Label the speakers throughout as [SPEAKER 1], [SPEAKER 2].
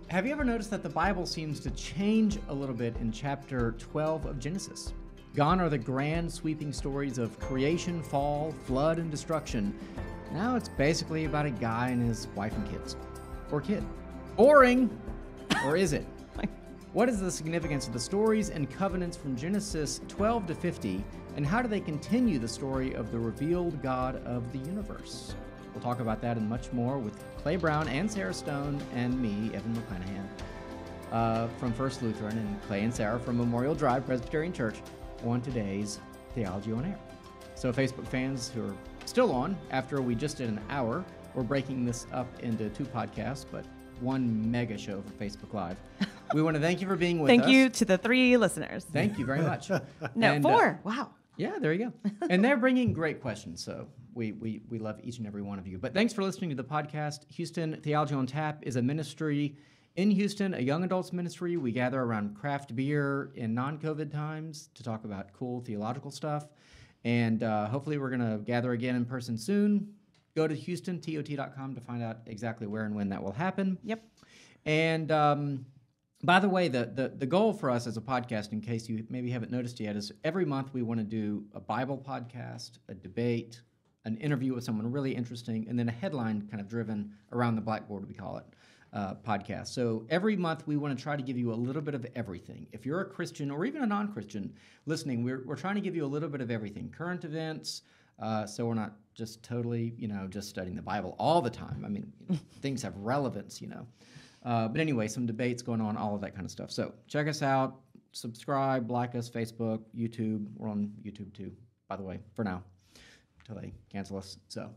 [SPEAKER 1] Have you ever noticed that the Bible seems to change a little bit in chapter 12 of Genesis? Gone are the grand sweeping stories of creation, fall, flood, and destruction. Now it's basically about a guy and his wife and kids. Or kid. Boring! Or is it? What is the significance of the stories and covenants from Genesis 12 to 50, and how do they continue the story of the revealed God of the universe? We'll talk about that and much more with Clay Brown and Sarah Stone and me, Evan McClanahan, from First Lutheran, and Clay and Sarah from Memorial Drive Presbyterian Church on today's Theology on Air. So Facebook fans who are still on, after we just did an hour, we're breaking this up into 2 podcasts, but 1 mega show for Facebook Live. We want to thank you for being with us.
[SPEAKER 2] Thank you to the 3 listeners.
[SPEAKER 1] Thank you very much.
[SPEAKER 2] No,
[SPEAKER 1] And,
[SPEAKER 2] 4. Wow.
[SPEAKER 1] Yeah, there you go. And they're bringing great questions, so we love each and every one of you. But thanks for listening to the podcast. Houston Theology on Tap is a ministry in Houston, a young adults ministry. We gather around craft beer in non-COVID times to talk about cool theological stuff. And hopefully we're going to gather again in person soon. Go to HoustonTOT.com to find out exactly where and when that will happen.
[SPEAKER 2] Yep.
[SPEAKER 1] And by the way, the goal for us as a podcast, in case you maybe haven't noticed yet, is every month we want to do a Bible podcast, a debate, an interview with someone really interesting, and then a headline kind of driven around the blackboard, we call it, podcast. So every month we want to try to give you a little bit of everything. If you're a Christian or even a non-Christian listening, we're trying to give you a little bit of everything. Current events, so we're not just totally, just studying the Bible all the time. I mean, things have relevance, But anyway, some debates going on, all of that kind of stuff. So check us out, subscribe, like us, Facebook, YouTube. We're on YouTube too, by the way, for now, until they cancel us. So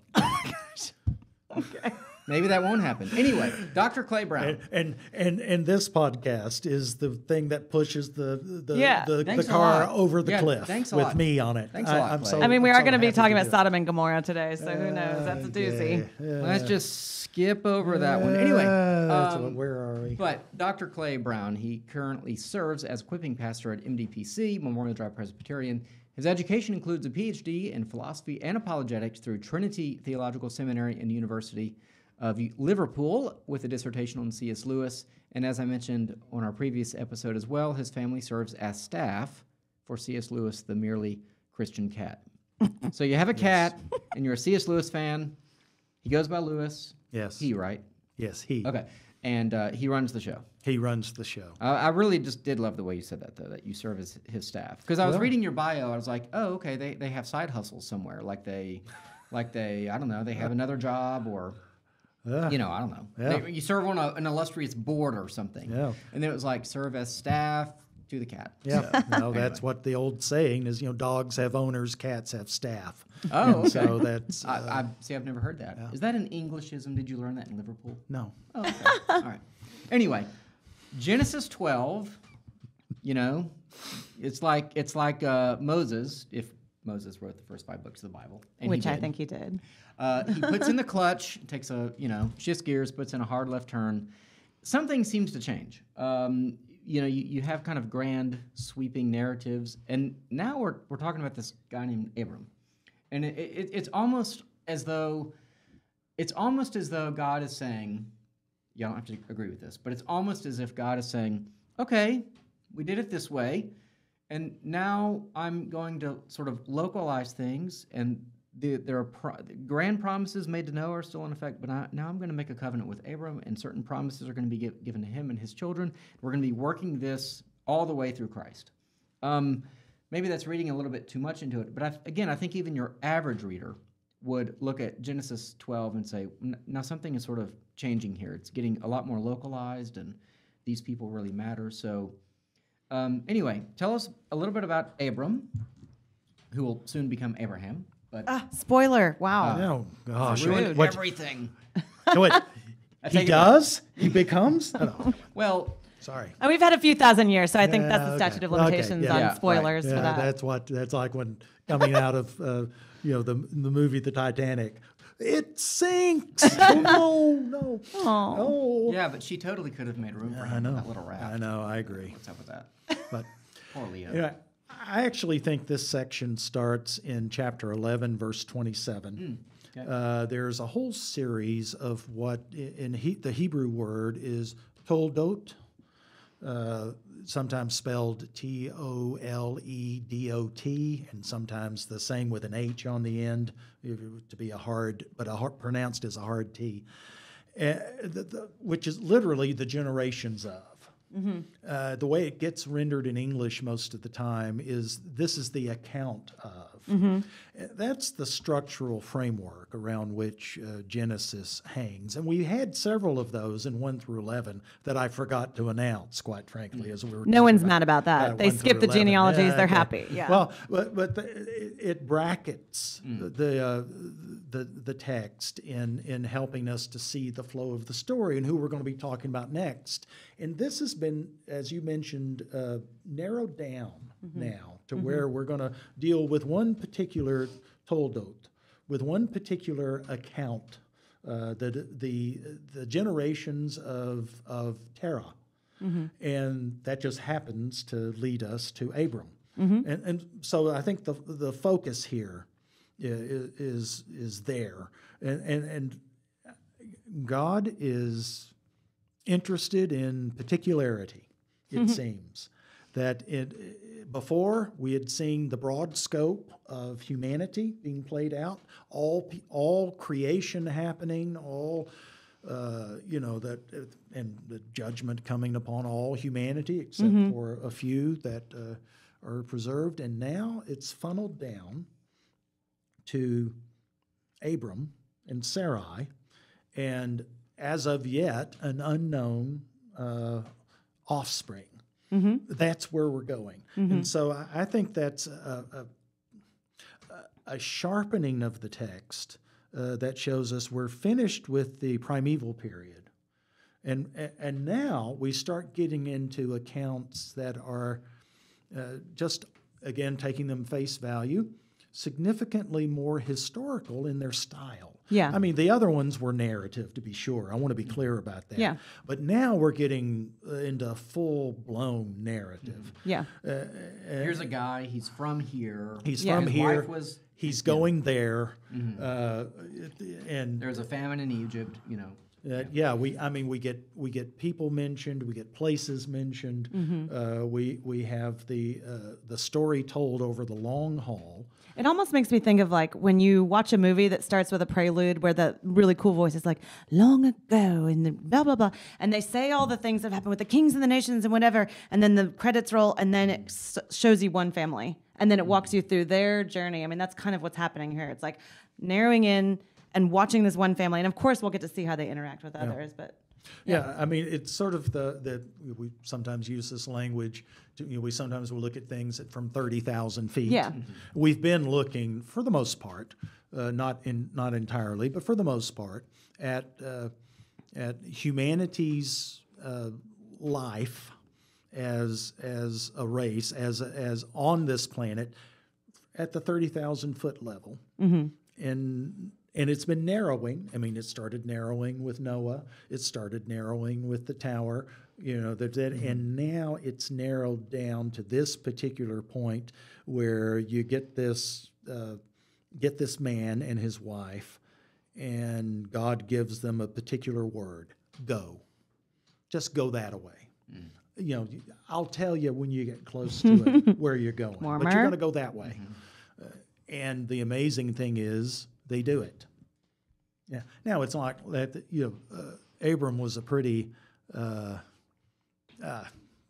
[SPEAKER 2] Okay.
[SPEAKER 1] maybe that won't happen. Anyway, Dr. Clay Brown.
[SPEAKER 3] And this podcast is the thing that pushes the
[SPEAKER 1] Thanks a
[SPEAKER 3] car
[SPEAKER 1] lot.
[SPEAKER 3] over the
[SPEAKER 1] Yeah,
[SPEAKER 3] cliff
[SPEAKER 1] thanks a
[SPEAKER 3] with
[SPEAKER 1] lot.
[SPEAKER 3] me on it.
[SPEAKER 1] Thanks a lot,
[SPEAKER 3] I'm
[SPEAKER 1] Clay.
[SPEAKER 3] so,
[SPEAKER 2] I mean, we
[SPEAKER 3] I'm
[SPEAKER 2] are
[SPEAKER 3] so
[SPEAKER 2] going to be
[SPEAKER 3] happy
[SPEAKER 2] talking
[SPEAKER 3] do
[SPEAKER 2] about
[SPEAKER 3] it.
[SPEAKER 2] Sodom and Gomorrah today, so who knows? That's a doozy.
[SPEAKER 1] Let's just skip over that one. Anyway,
[SPEAKER 3] Where are we?
[SPEAKER 1] but Dr. Clay Brown, he currently serves as equipping pastor at MDPC, Memorial Drive Presbyterian. His education includes a Ph.D. in Philosophy and Apologetics through Trinity Theological Seminary and University of Liverpool with a dissertation on C.S. Lewis. And as I mentioned on our previous episode as well, his family serves as staff for C.S. Lewis, the Merely Christian Cat. So you have a cat, and you're a C.S. Lewis fan. He goes by Lewis.
[SPEAKER 3] Yes.
[SPEAKER 1] He, right?
[SPEAKER 3] Yes, he.
[SPEAKER 1] Okay. And he runs the show.
[SPEAKER 3] He runs the show.
[SPEAKER 1] I really just did love the way you said that, though, that you serve as his staff. Because I was reading your bio, I was like, oh, okay, they have side hustles somewhere. Like they, I don't know, they have another job or... I don't know.
[SPEAKER 3] Yeah.
[SPEAKER 1] You serve on an illustrious board or something.
[SPEAKER 3] Yeah.
[SPEAKER 1] And then it was like, serve as staff to the cat.
[SPEAKER 3] Yeah,
[SPEAKER 1] So,
[SPEAKER 3] that's what the old saying is. Dogs have owners, cats have staff.
[SPEAKER 1] Oh, okay.
[SPEAKER 3] So that's
[SPEAKER 1] I've never heard that. Is that an Englishism? Did you learn that in Liverpool?
[SPEAKER 3] no.
[SPEAKER 1] Oh, okay. All right. Anyway, Genesis 12, it's like Moses, if Moses wrote the first 5 books of the Bible. And
[SPEAKER 2] Which
[SPEAKER 1] he
[SPEAKER 2] I
[SPEAKER 1] did.
[SPEAKER 2] think he did.
[SPEAKER 1] He puts in the clutch, takes shifts gears, puts in a hard left turn. Something seems to change. You have kind of grand sweeping narratives, and now we're talking about this guy named Abram, and it's almost as though God is saying, you don't have to agree with this, but it's almost as if God is saying, okay, we did it this way, and now I'm going to sort of localize things, and there are grand promises made to Noah are still in effect, but now I'm going to make a covenant with Abram, and certain promises are going to be given to him and his children. We're going to be working this all the way through Christ. Maybe that's reading a little bit too much into it, but I think even your average reader would look at Genesis 12 and say, now something is sort of changing here. It's getting a lot more localized, and these people really matter. So anyway, tell us a little bit about Abram, who will soon become Abraham. But
[SPEAKER 2] Spoiler. Wow.
[SPEAKER 3] Oh gosh.
[SPEAKER 1] ruined
[SPEAKER 3] What?
[SPEAKER 1] everything.
[SPEAKER 3] What? He
[SPEAKER 1] take it
[SPEAKER 3] does? He becomes? Oh,
[SPEAKER 1] Well,
[SPEAKER 3] sorry.
[SPEAKER 2] And we've had a few thousand years, so I think
[SPEAKER 3] Yeah,
[SPEAKER 2] that's the
[SPEAKER 3] okay.
[SPEAKER 2] limitations of limitations
[SPEAKER 3] Okay,
[SPEAKER 2] on
[SPEAKER 1] yeah,
[SPEAKER 2] spoilers for
[SPEAKER 3] Yeah,
[SPEAKER 2] that.
[SPEAKER 3] that's like when coming out of the movie The Titanic. It sinks. No.
[SPEAKER 2] Aw.
[SPEAKER 3] Oh.
[SPEAKER 1] yeah, but she totally could have made room for
[SPEAKER 3] I
[SPEAKER 1] him
[SPEAKER 3] know.
[SPEAKER 1] in that little raft.
[SPEAKER 3] I know. I agree.
[SPEAKER 1] What's up with that?
[SPEAKER 3] But
[SPEAKER 1] Poor Leo.
[SPEAKER 3] yeah, I actually think this section starts in chapter 11, verse 27.
[SPEAKER 1] Okay.
[SPEAKER 3] There's a whole series of what in the Hebrew word is Toldot, sometimes spelled Toledot, and sometimes the same with an H on the end, to be pronounced as a hard T, which is literally the generations of. Mm-hmm. The way it gets rendered in English most of the time is this is the account of. Mm-hmm. That's the structural framework around which Genesis hangs. And we had several of those in 1 through 11 that I forgot to announce, quite frankly, as we were
[SPEAKER 2] No one's mad about that. They skip the
[SPEAKER 3] 11.
[SPEAKER 2] genealogies. They're happy. Yeah.
[SPEAKER 3] Well, but it brackets the text in helping us to see the flow of the story and who we're going to be talking about next. And this has been, as you mentioned, narrowed down now to where we're going to deal with one particular Toldot, with one particular account, the generations of Terah. Mm-hmm. And that just happens to lead us to Abram. Mm-hmm. And so I think the focus here is there. And God is interested in particularity, it seems. That before we had seen the broad scope of humanity being played out, all creation happening, and the judgment coming upon all humanity except for a few that are preserved. And now it's funneled down to Abram and Sarai, and as of yet, an unknown offspring. Mm-hmm. That's where we're going. Mm-hmm. And so I think that's a sharpening of the text that shows us we're finished with the primeval period. And now we start getting into accounts that are just, again, taking them face value, significantly more historical in their style.
[SPEAKER 2] Yeah.
[SPEAKER 3] I mean, the other ones were narrative, to be sure. I want to be clear about that.
[SPEAKER 2] Yeah.
[SPEAKER 3] But now we're getting into full-blown narrative.
[SPEAKER 2] Yeah.
[SPEAKER 1] Here's a guy, he's from here.
[SPEAKER 3] He's
[SPEAKER 2] Yeah.
[SPEAKER 3] from
[SPEAKER 1] His
[SPEAKER 3] here.
[SPEAKER 1] wife was,
[SPEAKER 3] He's going there.
[SPEAKER 1] there's a famine in Egypt,
[SPEAKER 3] We get people mentioned, we get places mentioned. We have the story told over the long haul.
[SPEAKER 2] It almost makes me think of like when you watch a movie that starts with a prelude where the really cool voice is like, long ago, and the blah, blah, blah. And they say all the things that happened with the kings and the nations and whatever. And then the credits roll, and then it shows you one family. And then it walks you through their journey. I mean, that's kind of what's happening here. It's like narrowing in and watching this one family. And of course, we'll get to see how they interact with others. But
[SPEAKER 3] yeah, I mean, it's sort of the we sometimes use this language. We sometimes will look at things from 30,000 feet.
[SPEAKER 2] Yeah.
[SPEAKER 3] We've been looking, for the most part, not entirely, but for the most part, at humanity's life as a race, as on this planet, at the 30,000 foot level, and it's been narrowing. I mean, it started narrowing with Noah. It started narrowing with the tower. And now it's narrowed down to this particular point where you get this man and his wife, and God gives them a particular word: go. Just go that way. I'll tell you when you get close to it where you're going,
[SPEAKER 2] Warmer.
[SPEAKER 3] but you're going to go that way. And the amazing thing is, they do it. Yeah. Now it's like that. Abram was a pretty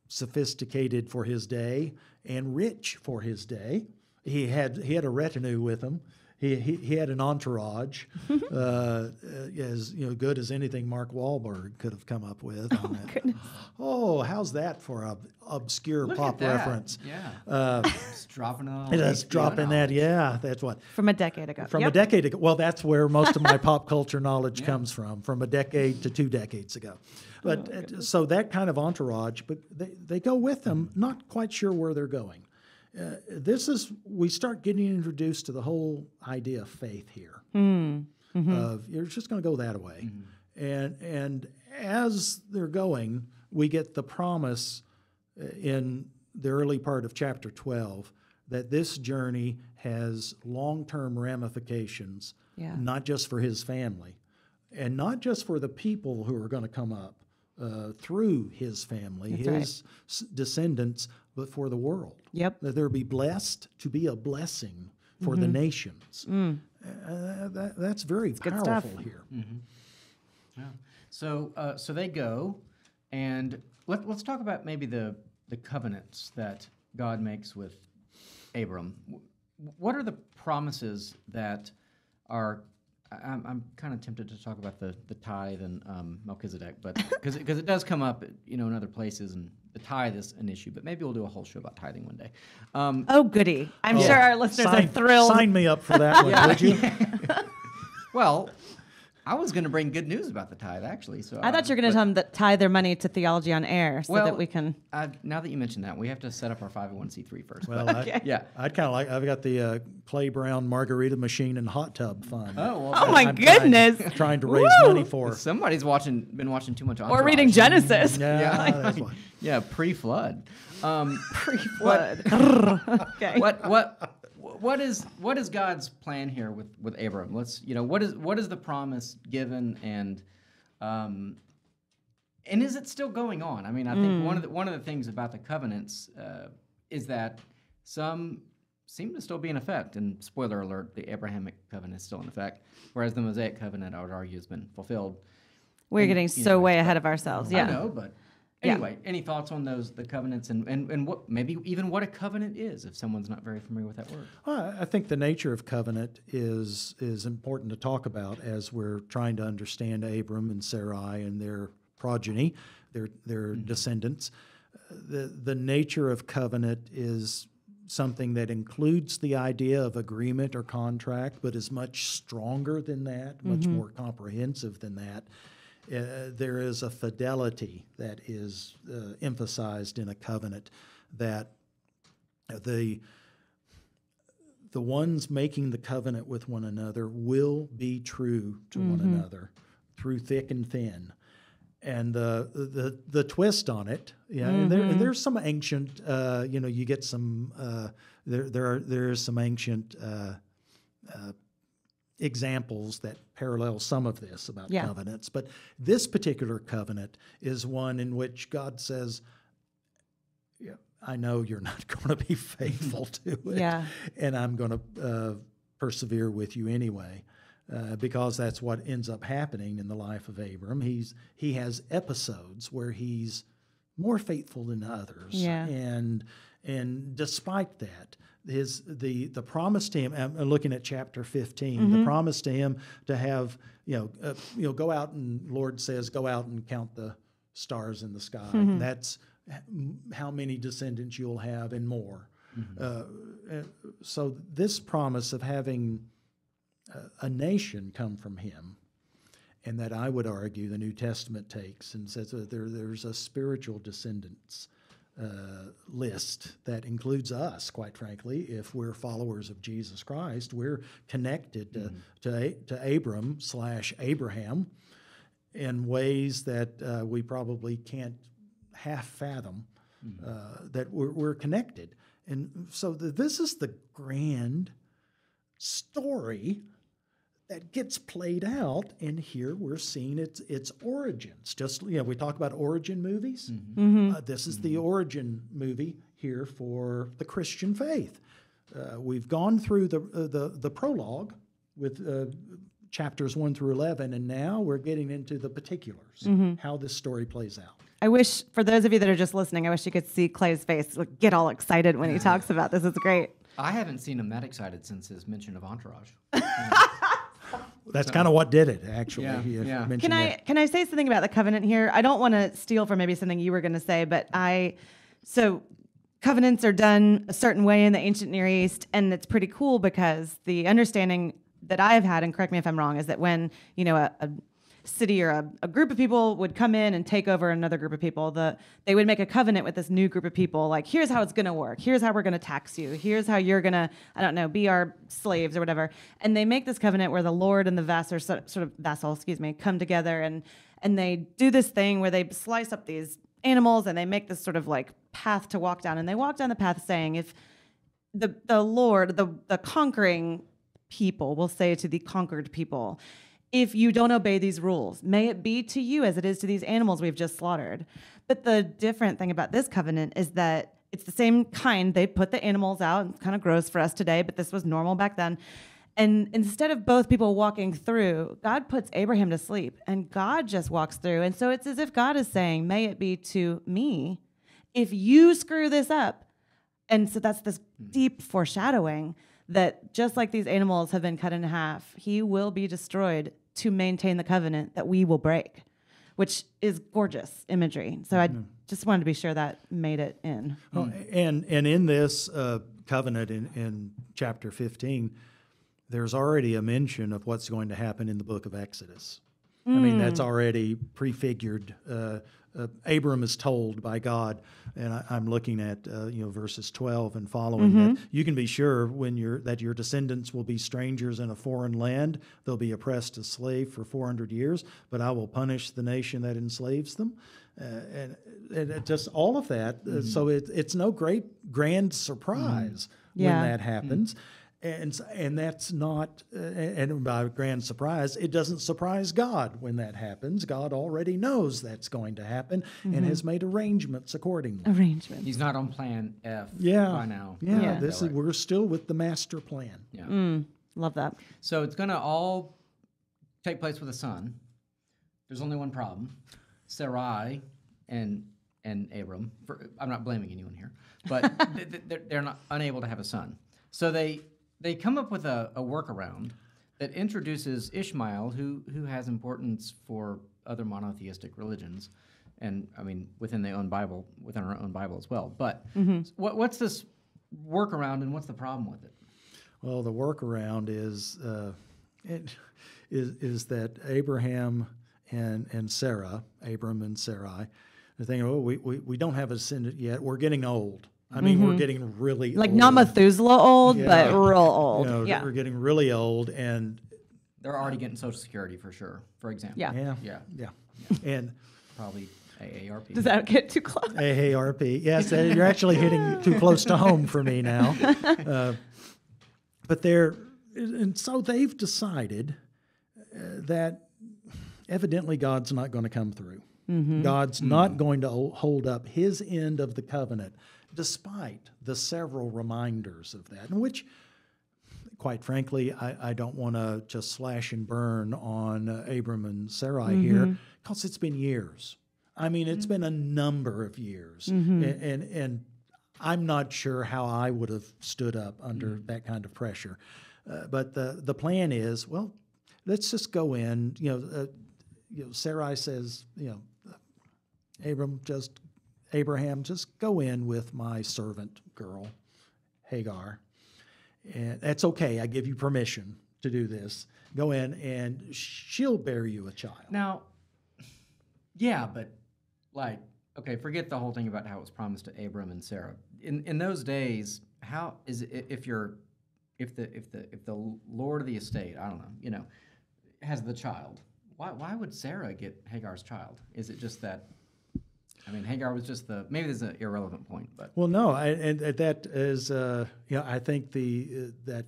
[SPEAKER 3] sophisticated for his day and rich for his day. He had a retinue with him. He had an entourage, as good as anything Mark Wahlberg could have come up with.
[SPEAKER 2] Oh, my goodness.
[SPEAKER 3] Oh, how's that for an obscure
[SPEAKER 1] Look
[SPEAKER 3] pop
[SPEAKER 1] at that.
[SPEAKER 3] reference?
[SPEAKER 1] Yeah. It's dropping on.
[SPEAKER 3] It is dropping that. Yeah, that's what.
[SPEAKER 2] From a decade ago.
[SPEAKER 3] From a decade ago. Well, that's where most of my pop culture knowledge comes from a decade to 2 decades ago. But so that kind of entourage, but they go with them, not quite sure where they're going. We start getting introduced to the whole idea of faith here. Of you're just going to go that way, and as they're going, we get the promise in the early part of chapter 12 that this journey has long-term ramifications, not just for his family, and not just for the people who are going to come up through his family, his descendants, but for the world.
[SPEAKER 2] Yep.
[SPEAKER 3] That there be blessed to be a blessing for the nations. That's very powerful here.
[SPEAKER 1] Yeah. So they go, and let's talk about maybe the covenants that God makes with Abram. What are the promises that are? I'm kind of tempted to talk about the tithe and Melchizedek, but because it does come up, in other places, and the tithe is an issue. But maybe we'll do a whole show about tithing one day.
[SPEAKER 2] Oh, goody! I'm sure our listeners are thrilled.
[SPEAKER 3] Sign me up for that one, would you?
[SPEAKER 1] Well, I was going to bring good news about the tithe, actually. So
[SPEAKER 2] I thought you were going to tell them that tithe their money to Theology on Air so that we can.
[SPEAKER 1] Now that you mentioned that, we have to set up our 501c3 first.
[SPEAKER 3] Well,
[SPEAKER 1] yeah.
[SPEAKER 3] I'd kind of like. I've got the Clay Brown Margarita Machine and Hot Tub Fund.
[SPEAKER 2] Oh my goodness!
[SPEAKER 3] Trying to raise money for.
[SPEAKER 1] Somebody's been watching too much Entourage.
[SPEAKER 2] Or reading Genesis.
[SPEAKER 3] Yeah, that's why.
[SPEAKER 1] Yeah, pre-flood.
[SPEAKER 2] Pre-flood. Okay.
[SPEAKER 1] What is God's plan here with Abram? What is the promise given, and is it still going on? I mean, I think one of the things about the covenants is that some seem to still be in effect. And spoiler alert, the Abrahamic covenant is still in effect, whereas the Mosaic covenant, I would argue, has been fulfilled.
[SPEAKER 2] We're getting so way ahead of ourselves. Yeah.
[SPEAKER 1] I know, but. Anyway, any thoughts on the covenants and what maybe even what a covenant is, if someone's not very familiar with that word?
[SPEAKER 3] I think the nature of covenant is important to talk about as we're trying to understand Abram and Sarai and their progeny, their descendants. The nature of covenant is something that includes the idea of agreement or contract, but is much stronger than that, much more comprehensive than that. There is a fidelity that is emphasized in a covenant, that the ones making the covenant with one another will be true to one another through thick and thin. And the twist on it, and there's some ancient, you get some there's some ancient examples that parallel some of this about covenants, but this particular covenant is one in which God says, I know you're not going to be faithful to it, and I'm going to persevere with you anyway, because that's what ends up happening in the life of Abram. He has episodes where he's more faithful than others, and despite that, the promise to him. I'm looking at chapter 15. The promise to him to have go out, and Lord says, go out and count the stars in the sky. That's how many descendants you'll have and more. So this promise of having a nation come from him, and that I would argue the New Testament takes and says that there's a spiritual descendants list that includes us, quite frankly. If we're followers of Jesus Christ, we're connected to Abram/Abraham in ways that we probably can't half fathom, that we're connected. And so this is the grand story that gets played out, and here we're seeing its origins. Just we talk about origin movies. This is the origin movie here for the Christian faith. We've gone through the prologue with chapters 1 through 11, and now we're getting into the particulars, how this story plays out.
[SPEAKER 2] I wish, for those of you that are just listening, I wish you could see Clay's face get all excited when he talks about this. It's great.
[SPEAKER 1] I haven't seen him that excited since his mention of Entourage.
[SPEAKER 3] That's kind of what did it, actually.
[SPEAKER 2] Can I say something about the covenant here? I don't want to steal from maybe something you were going to say, but so covenants are done a certain way in the ancient Near East, and it's pretty cool because the understanding that I've had, and correct me if I'm wrong, is that when a city or a group of people would come in and take over another group of people, they would make a covenant with this new group of people, like, here's how it's going to work, here's how we're going to tax you, here's how you're going to, be our slaves or whatever. And they make this covenant where the Lord and the vassal, come together, and they do this thing where they slice up these animals, and they make this sort of like path to walk down, and they walk down the path saying, if the Lord, the conquering people will say to the conquered people, if you don't obey these rules. May it be to you as it is to these animals we've just slaughtered. But the different thing about this covenant is that it's the same kind. They put the animals out. It's kind of gross for us today, but this was normal back then. And instead of both people walking through, God puts Abraham to sleep, and God just walks through. And so it's as if God is saying, may it be to me if you screw this up. And so that's this deep foreshadowing that just like these animals have been cut in half, he will be destroyed to maintain the covenant that we will break, which is gorgeous imagery. So I just wanted to be sure that made it in.
[SPEAKER 3] Oh, and in this covenant in chapter 15, there's already a mention of what's going to happen in the book of Exodus. I mean, that's already prefigured. Abram is told by God, and I'm looking at verses 12 and following, that you can be sure that your descendants will be strangers in a foreign land. They'll be oppressed as slave for 400 years, but I will punish the nation that enslaves them. And it just all of that. So it's no great grand surprise when that happens. And that's not, and by grand surprise, it doesn't surprise God when that happens. God already knows that's going to happen and has made arrangements accordingly.
[SPEAKER 1] He's not on plan F by now.
[SPEAKER 3] Yeah. We're still with the master plan.
[SPEAKER 1] Yeah.
[SPEAKER 2] Love that.
[SPEAKER 1] So it's going to all take place with a son. There's only one problem. Sarai and Abram, I'm not blaming anyone here, but they're not unable to have a son. So they come up with a workaround that introduces Ishmael, who has importance for other monotheistic religions, and I mean within our own Bible as well. But what's this workaround, and what's the problem with it?
[SPEAKER 3] Well, the workaround is that Abraham and Sarah, Abram and Sarai, they're thinking, we don't have a descendant yet. We're getting old. I mean, we're getting really
[SPEAKER 2] like
[SPEAKER 3] old.
[SPEAKER 2] not Methuselah old, but real old.
[SPEAKER 3] We're getting really old, and
[SPEAKER 1] they're already getting Social Security for sure. For example,
[SPEAKER 3] yeah, and
[SPEAKER 1] probably AARP.
[SPEAKER 2] Does that get too close?
[SPEAKER 3] AARP, yes, you're actually hitting too close to home for me now. But so they've decided that evidently God's not going to come through. God's not going to hold up his end of the covenant, despite the several reminders of that, in which, quite frankly, I don't want to just slash and burn on Abram and Sarai here, because it's been years. I mean, it's been a number of years, and I'm not sure how I would have stood up under that kind of pressure. But the plan is, well, let's just go in. Sarai says, Abraham, just go in with my servant girl, Hagar. And that's okay. I give you permission to do this. Go in, and she'll bear you a child.
[SPEAKER 1] Now, but okay, forget the whole thing about how it was promised to Abram and Sarah. In those days, how is it if the lord of the estate, I don't know, has the child? Why would Sarah get Hagar's child? Is it just that? I mean, Hagar was just maybe there's an irrelevant point, but
[SPEAKER 3] well, no, and that is, I think that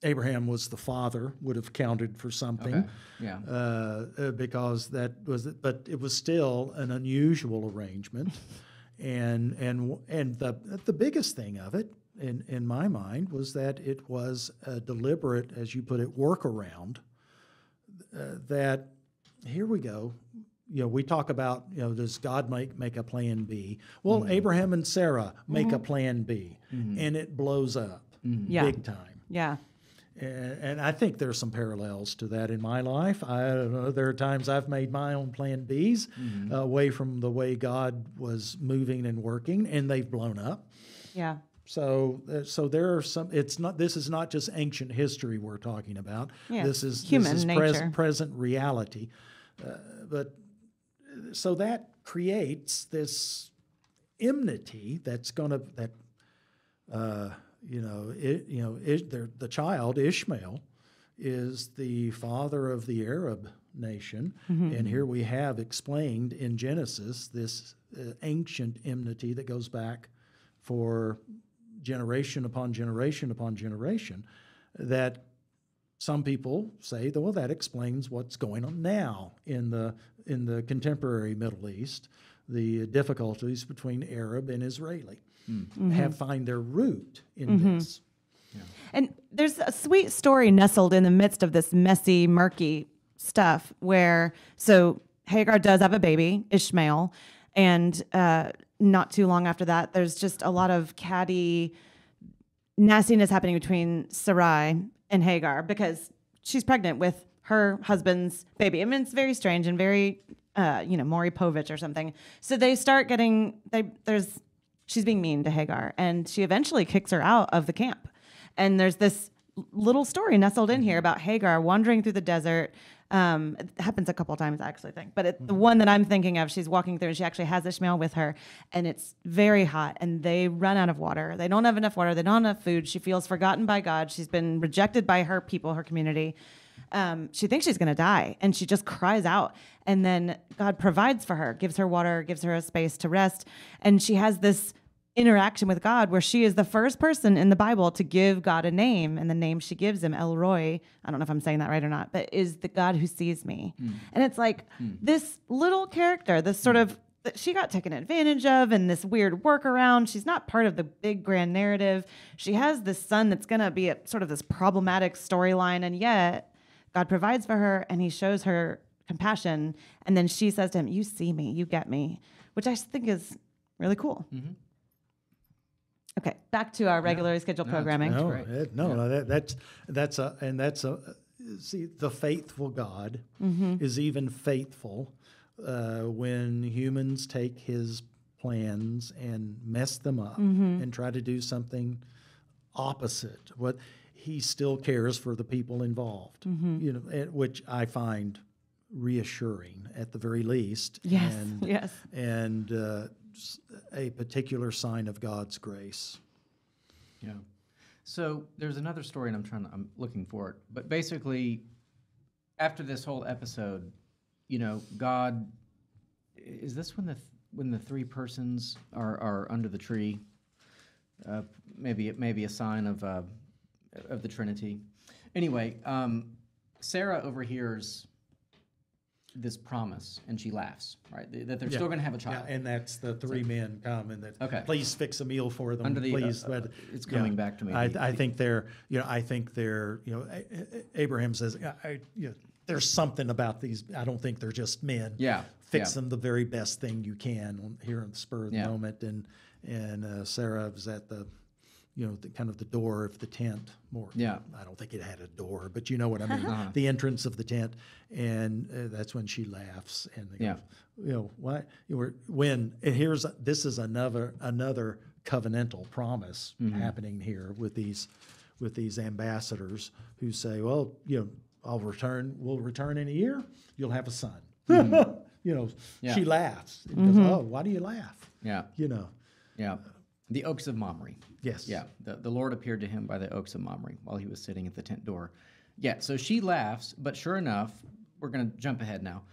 [SPEAKER 3] Abraham was the father would have counted for something, because that was, but it was still an unusual arrangement, and the biggest thing of it, in my mind, was that it was a deliberate, as you put it, workaround. That here we go. We talk about, does God make a plan B? Well, Abraham and Sarah make a plan B, and it blows up big time.
[SPEAKER 2] Yeah.
[SPEAKER 3] And I think there's some parallels to that in my life. I don't know, there are times I've made my own plan Bs away from the way God was moving and working, and they've blown up.
[SPEAKER 2] Yeah.
[SPEAKER 3] So there are some. This is not just ancient history we're talking about.
[SPEAKER 2] Yeah,
[SPEAKER 3] this is
[SPEAKER 2] human nature.
[SPEAKER 3] Present reality. But so that creates this enmity that's going to the child Ishmael is the father of the Arab nation, and here we have explained in Genesis this ancient enmity that goes back for generation upon generation upon generation, that some people say that, well, that explains what's going on now in the contemporary Middle East. The difficulties between Arab and Israeli find their root in this.
[SPEAKER 2] Yeah. And there's a sweet story nestled in the midst of this messy, murky stuff where, so Hagar does have a baby, Ishmael, and not too long after that, there's just a lot of catty nastiness happening between Sarai and Hagar because she's pregnant with her husband's baby. I mean, it's very strange and very, Maury Povich or something. So they start getting, she's being mean to Hagar, and she eventually kicks her out of the camp. And there's this little story nestled in here about Hagar wandering through the desert. It happens a couple of times, I actually think. But the one that I'm thinking of, she's walking through and she actually has Ishmael with her. And it's very hot and they run out of water. They don't have enough water. They don't have enough food. She feels forgotten by God. She's been rejected by her people, her community. She thinks she's going to die and she just cries out. And then God provides for her, gives her water, gives her a space to rest. And she has this interaction with God where she is the first person in the Bible to give God a name, and the name she gives him, El Roi, I don't know if I'm saying that right or not, but is the God who sees me. And it's like this little character, this sort of, that she got taken advantage of and this weird workaround. She's not part of the big grand narrative. She has this son that's going to be a sort of this problematic storyline, and yet God provides for her and he shows her compassion, and then she says to him, you see me, you get me, which I think is really cool. Okay, back to our regularly scheduled programming.
[SPEAKER 3] That's see, the faithful God is even faithful when humans take his plans and mess them up and try to do something opposite. What he still cares for the people involved, which I find reassuring at the very least.
[SPEAKER 2] Yes,
[SPEAKER 3] and a particular sign of God's grace.
[SPEAKER 1] Yeah. So there's another story, and I'm looking for it. But basically, after this whole episode, God, is this when the three persons are under the tree? Maybe a sign of the Trinity. Anyway, Sarah overhears this promise and she laughs, right? That they're still going to have a child.
[SPEAKER 3] Yeah, and that's the three men come and that please fix a meal for them. Please, but
[SPEAKER 1] it's coming back to me.
[SPEAKER 3] I think they're Abraham says there's something about these. I don't think they're just men.
[SPEAKER 1] Yeah,
[SPEAKER 3] fix them the very best thing you can here on the spur of the moment. And Sarah was at the kind of the door of the tent. I don't think it had a door, but you know what I mean. The entrance of the tent, and that's when she laughs. And what this is another covenantal promise happening here with these ambassadors who say, well, we'll return in a year. You'll have a son. She laughs and goes, oh, why do you laugh?
[SPEAKER 1] Yeah. The oaks of Mamre.
[SPEAKER 3] Yes.
[SPEAKER 1] Yeah. The Lord appeared to him by the oaks of Mamre while he was sitting at the tent door. Yeah. So she laughs, but sure enough, we're going to jump ahead now.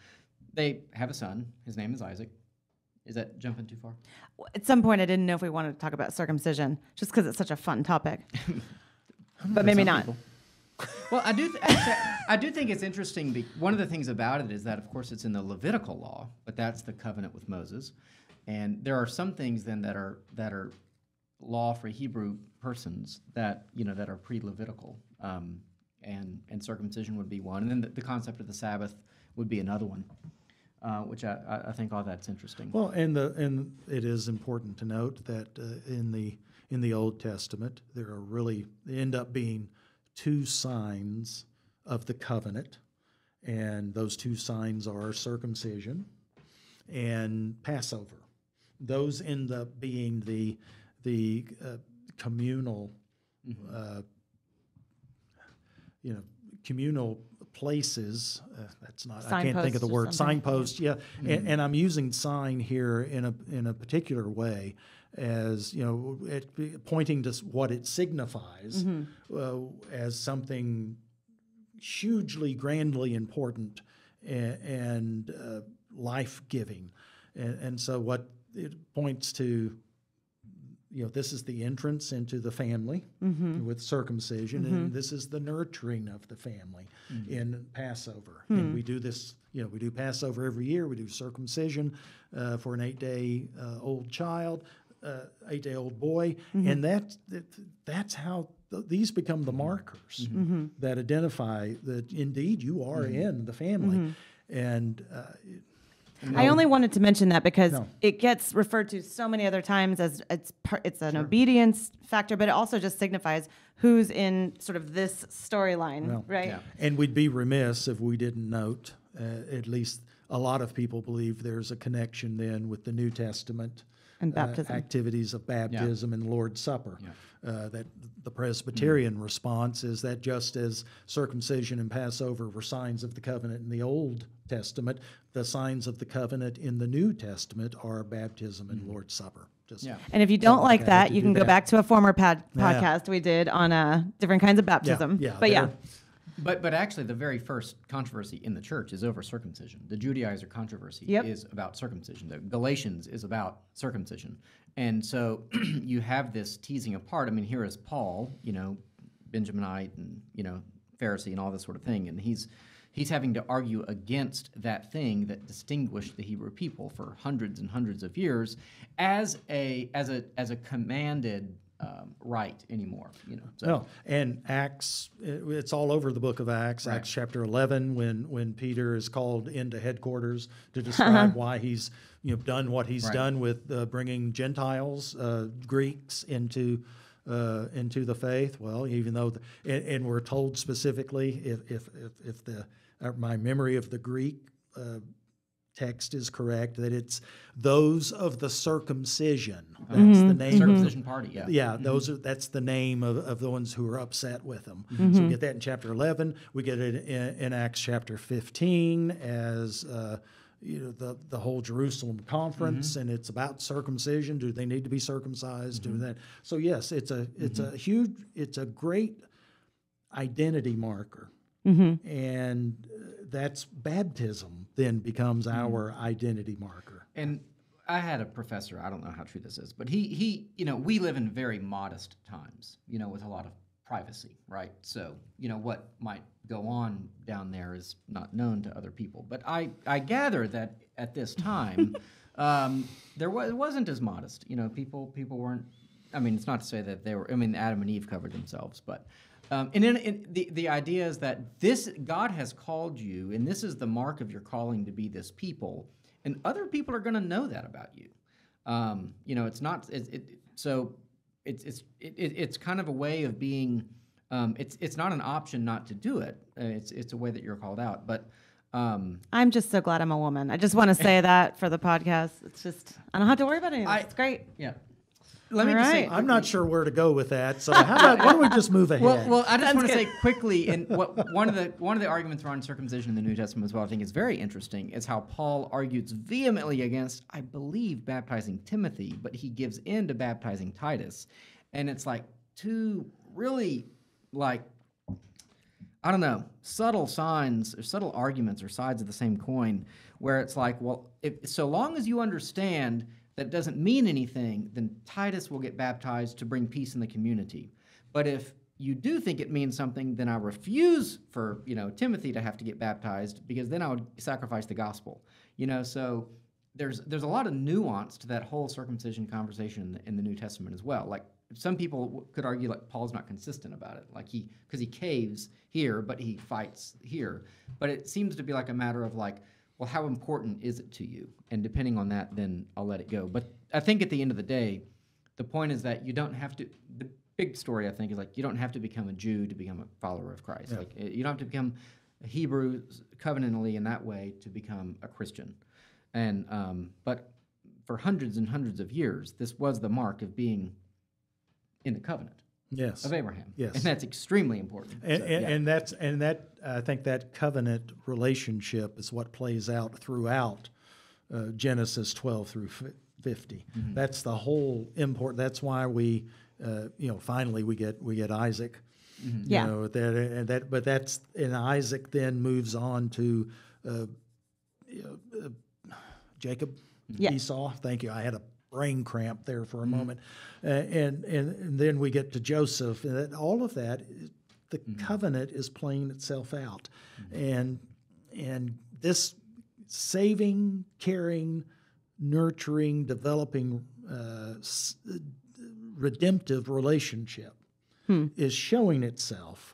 [SPEAKER 1] They have a son. His name is Isaac. Is that jumping too far?
[SPEAKER 2] At some point, I didn't know if we wanted to talk about circumcision, just because it's such a fun topic. But maybe not.
[SPEAKER 1] Well, I do think it's interesting. One of the things about it is that, of course, it's in the Levitical law, but that's the covenant with Moses. And there are some things then that are law for Hebrew persons that are pre-Levitical, and circumcision would be one, and then the concept of the Sabbath would be another one, which I think all that's interesting.
[SPEAKER 3] Well, and it is important to note that in the Old Testament there end up being two signs of the covenant, and those two signs are circumcision and Passover. Those end up being the communal, communal places. That's not. I can't think of the word. Signpost. Yeah, and I'm using sign here in a particular way, as pointing to what it signifies as something hugely, grandly important and life-giving, and so what it points to. this is the entrance into the family with circumcision, and this is the nurturing of the family in Passover. And we do this, we do Passover every year. We do circumcision for an 8-day old child, 8-day-old boy, and that's how these become the markers that identify that indeed you are in the family. And
[SPEAKER 2] I only wanted to mention that because it gets referred to so many other times as it's an obedience factor, but it also just signifies who's in sort of this storyline, right?
[SPEAKER 1] Yeah.
[SPEAKER 3] And we'd be remiss if we didn't note, at least a lot of people believe there's a connection then with the New Testament
[SPEAKER 2] And baptism.
[SPEAKER 3] activities of baptism and Lord's Supper. That the Presbyterian response is that just as circumcision and Passover were signs of the covenant in the Old Testament, the signs of the covenant in the New Testament are baptism and Lord's Supper.
[SPEAKER 2] And if you don't like that, you can go back to a former podcast we did on different kinds of baptism.
[SPEAKER 1] But actually, the very first controversy in the church is over circumcision. The Judaizer controversy is about circumcision. The Galatians is about circumcision. And so you have this teasing apart. I mean, here is Paul, Benjaminite and, Pharisee and all this sort of thing. And he's having to argue against that thing that distinguished the Hebrew people for hundreds and hundreds of years as a commanded right anymore, So.
[SPEAKER 3] No, and Acts, it's all over the book of Acts. Acts chapter 11, when Peter is called into headquarters to describe why he's done what he's done with bringing Gentiles, Greeks into the faith. Well, even though, and we're told specifically if my memory of the Greek text is correct, that it's those of the circumcision. That's the name.
[SPEAKER 1] Circumcision party,
[SPEAKER 3] That's the name of the ones who are upset with them. So we get that in chapter 11. We get it in Acts chapter 15 as the whole Jerusalem conference, and it's about circumcision. Do they need to be circumcised? Do that? So yes, it's a great identity marker, and that's baptism. Then becomes our identity marker.
[SPEAKER 1] And I had a professor, I don't know how true this is, but he we live in very modest times, with a lot of privacy, right? So, what might go on down there is not known to other people. But I gather that at this time, it wasn't as modest. People weren't, it's not to say that they were, Adam and Eve covered themselves, but the idea is that God has called you, and this is the mark of your calling to be this people, and other people are going to know that about you. It's not. It's kind of a way of being. It's not an option not to do it. It's a way that you're called out. But
[SPEAKER 2] I'm just so glad I'm a woman. I just want to say that for the podcast. It's just I don't have to worry about anything. It's great.
[SPEAKER 1] Yeah. Let me just say,
[SPEAKER 3] I'm not sure where to go with that. So how about why don't we just move ahead?
[SPEAKER 1] Well, I just want to say quickly, and one of the arguments around circumcision in the New Testament as well, I think is very interesting, is how Paul argues vehemently against, I believe, baptizing Timothy, but he gives in to baptizing Titus, and it's like two really subtle signs or subtle arguments or sides of the same coin, where it's like, well, so long as you understand that doesn't mean anything, then Titus will get baptized to bring peace in the community. But if you do think it means something, then I refuse for Timothy to have to get baptized, because then I would sacrifice the gospel. So there's a lot of nuance to that whole circumcision conversation in the New Testament as well. Like some people could argue like Paul's not consistent about it, like because he caves here, but he fights here. But it seems to be like a matter of like, well, how important is it to you? And depending on that, then I'll let it go. But I think at the end of the day, the point is that you don't have to, the big story I think is like, you don't have to become a Jew to become a follower of Christ. Yeah. Like you don't have to become a Hebrew covenantally in that way to become a Christian. And but for hundreds and hundreds of years, this was the mark of being in the covenant.
[SPEAKER 3] Yes.
[SPEAKER 1] Of Abraham.
[SPEAKER 3] Yes.
[SPEAKER 1] And that's extremely important.
[SPEAKER 3] And that I think that covenant relationship is what plays out throughout Genesis 12 through 50. Mm-hmm. That's the whole import. That's why we finally we get Isaac. Mm-hmm. But that's, and Isaac then moves on to Jacob, Esau. Thank you. I had a brain cramp there for a moment. And then we get to Joseph. And all of that, the covenant is playing itself out. And this saving, caring, nurturing, developing redemptive relationship is showing itself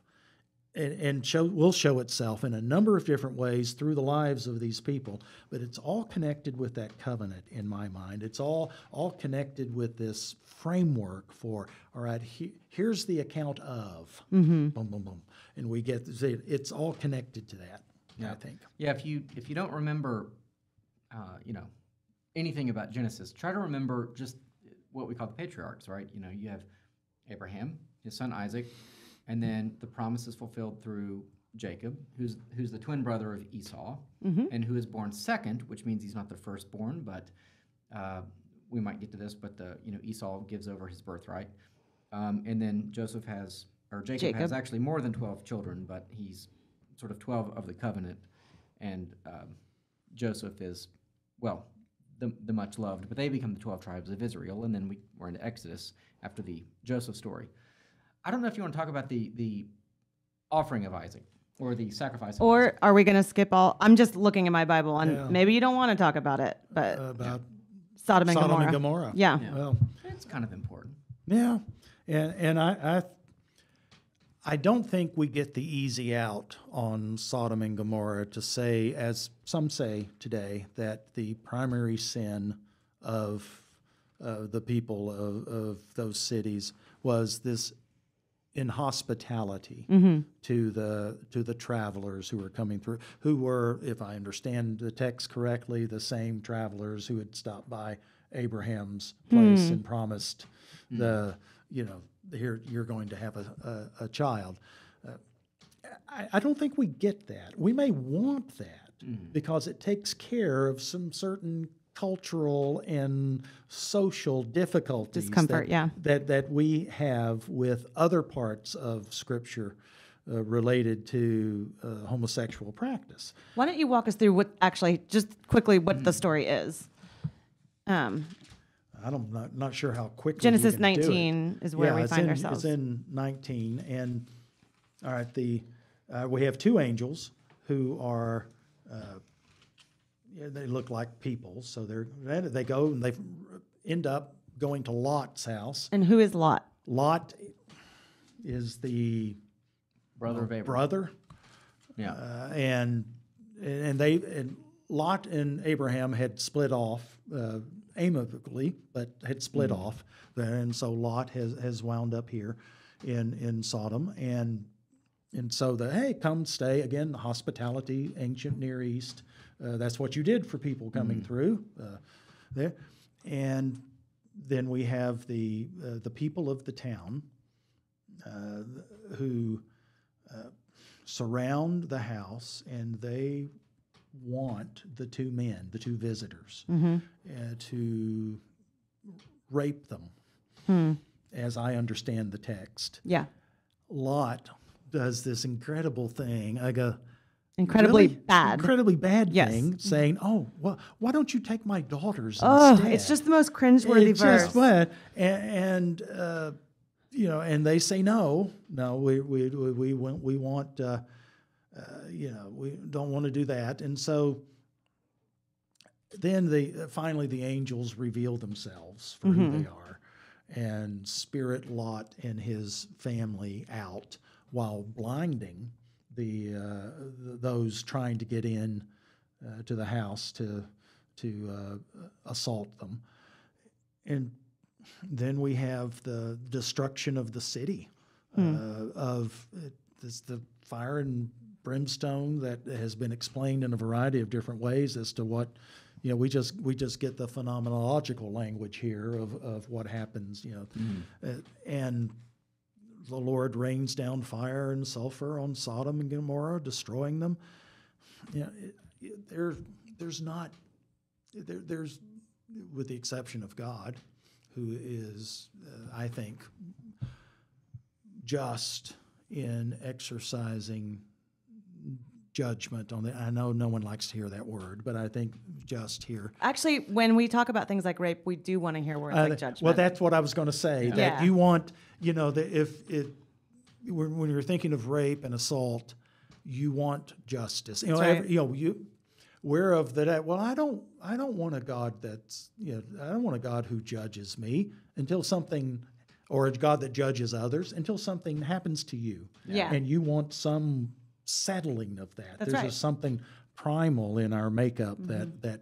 [SPEAKER 3] and will show itself in a number of different ways through the lives of these people, but it's all connected with that covenant in my mind. It's all connected with this framework for, all right, here's the account of, boom, boom, boom. And we get, it's all connected to that, I think.
[SPEAKER 1] Yeah, if you don't remember, anything about Genesis, try to remember just what we call the patriarchs, right? You have Abraham, his son Isaac, and then the promise is fulfilled through Jacob, who's the twin brother of Esau, and who is born second, which means he's not the firstborn, but we might get to this, but Esau gives over his birthright. And then Jacob has actually more than 12 children, but he's sort of 12 of the covenant, and Joseph is, well, the much loved, but they become the 12 tribes of Israel, and then we're into Exodus after the Joseph story. I don't know if you want to talk about the offering of Isaac or the sacrifice of Isaac.
[SPEAKER 2] Or are we going to skip all? I'm just looking at my Bible, and maybe you don't want to talk about it, but
[SPEAKER 3] about
[SPEAKER 2] Sodom and Gomorrah.
[SPEAKER 3] And Gomorrah.
[SPEAKER 2] Yeah.
[SPEAKER 3] Well,
[SPEAKER 1] It's kind of important.
[SPEAKER 3] yeah, and I don't think we get the easy out on Sodom and Gomorrah to say, as some say today, that the primary sin of the people of those cities was this inhospitality to the travelers who were coming through, who were, if I understand the text correctly, the same travelers who had stopped by Abraham's place and promised here you're going to have a child. I don't think we get that. We may want that because it takes care of some certain cultural and social difficulties
[SPEAKER 2] Discomfort,
[SPEAKER 3] that we have with other parts of Scripture related to homosexual practice.
[SPEAKER 2] Why don't you walk us through just quickly what the story is?
[SPEAKER 3] I'm not sure how quickly
[SPEAKER 2] Genesis
[SPEAKER 3] we can
[SPEAKER 2] 19 is where we find ourselves.
[SPEAKER 3] It's in 19, and all right, we have two angels who are they look like people, so they go and they end up going to Lot's house.
[SPEAKER 2] And who is Lot?
[SPEAKER 3] Lot is the
[SPEAKER 1] Brother of Abraham.
[SPEAKER 3] Brother,
[SPEAKER 1] Yeah.
[SPEAKER 3] and Lot and Abraham had split off amicably, but had split off, and so Lot has wound up here in Sodom, and so come stay again. Hospitality, ancient Near East. That's what you did for people coming through there, and then we have the people of the town who surround the house, and they want the two visitors, to rape them, as I understand the text.
[SPEAKER 2] Yeah.
[SPEAKER 3] Lot does this incredible thing. I go,
[SPEAKER 2] incredibly
[SPEAKER 3] really?
[SPEAKER 2] bad
[SPEAKER 3] Thing, saying, "Oh, well, why don't you take my daughters instead?"
[SPEAKER 2] It's just the most cringeworthy verse.
[SPEAKER 3] Just what, and they say no, we want, we don't want to do that, and so then finally the angels reveal themselves for who they are, and spirit Lot and his family out while blinding those trying to get in to the house to assault them. And then we have the destruction of the city, of the fire and brimstone that has been explained in a variety of different ways as to what, we just get the phenomenological language here of what happens, and the Lord rains down fire and sulfur on Sodom and Gomorrah, destroying them. There's, with the exception of God, who is, I think, just in exercising judgment on the. I know no one likes to hear that word, but I think just here.
[SPEAKER 2] Actually, when we talk about things like rape, we do want to hear words like judgment.
[SPEAKER 3] Well, that's what I was going to say.
[SPEAKER 1] Yeah.
[SPEAKER 3] That
[SPEAKER 2] Yeah.
[SPEAKER 3] you want, when you're thinking of rape and assault, you want justice.
[SPEAKER 2] That's right.
[SPEAKER 3] You aware of that. Well, I don't want a God that's, I don't want a God who judges me until something, or a God that judges others until something happens to you.
[SPEAKER 2] Yeah.
[SPEAKER 3] And you want some settling of that.
[SPEAKER 2] That's
[SPEAKER 3] There's
[SPEAKER 2] right.
[SPEAKER 3] something primal in our makeup that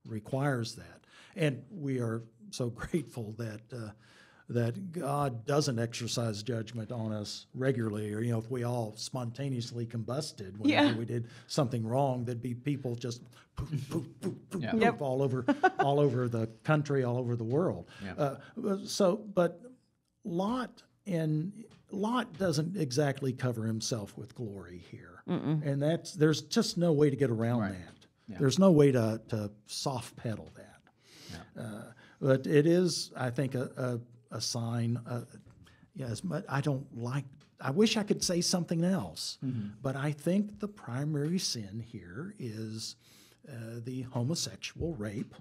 [SPEAKER 3] requires that. And we are so grateful that God doesn't exercise judgment on us regularly, or if we all spontaneously combusted whenever we did something wrong, there'd be people just poof, poof, poof, poof,
[SPEAKER 1] Yeah.
[SPEAKER 3] poof,
[SPEAKER 2] Yep.
[SPEAKER 3] all over the country, all over the world.
[SPEAKER 1] Yeah.
[SPEAKER 3] But Lot doesn't exactly cover himself with glory here, and there's just no way to get around
[SPEAKER 1] Right.
[SPEAKER 3] that.
[SPEAKER 1] Yeah.
[SPEAKER 3] There's no way to soft pedal that.
[SPEAKER 1] Yeah.
[SPEAKER 3] But it is, I think, a sign. Yes, but I don't like. I wish I could say something else, but I think the primary sin here is the homosexual rape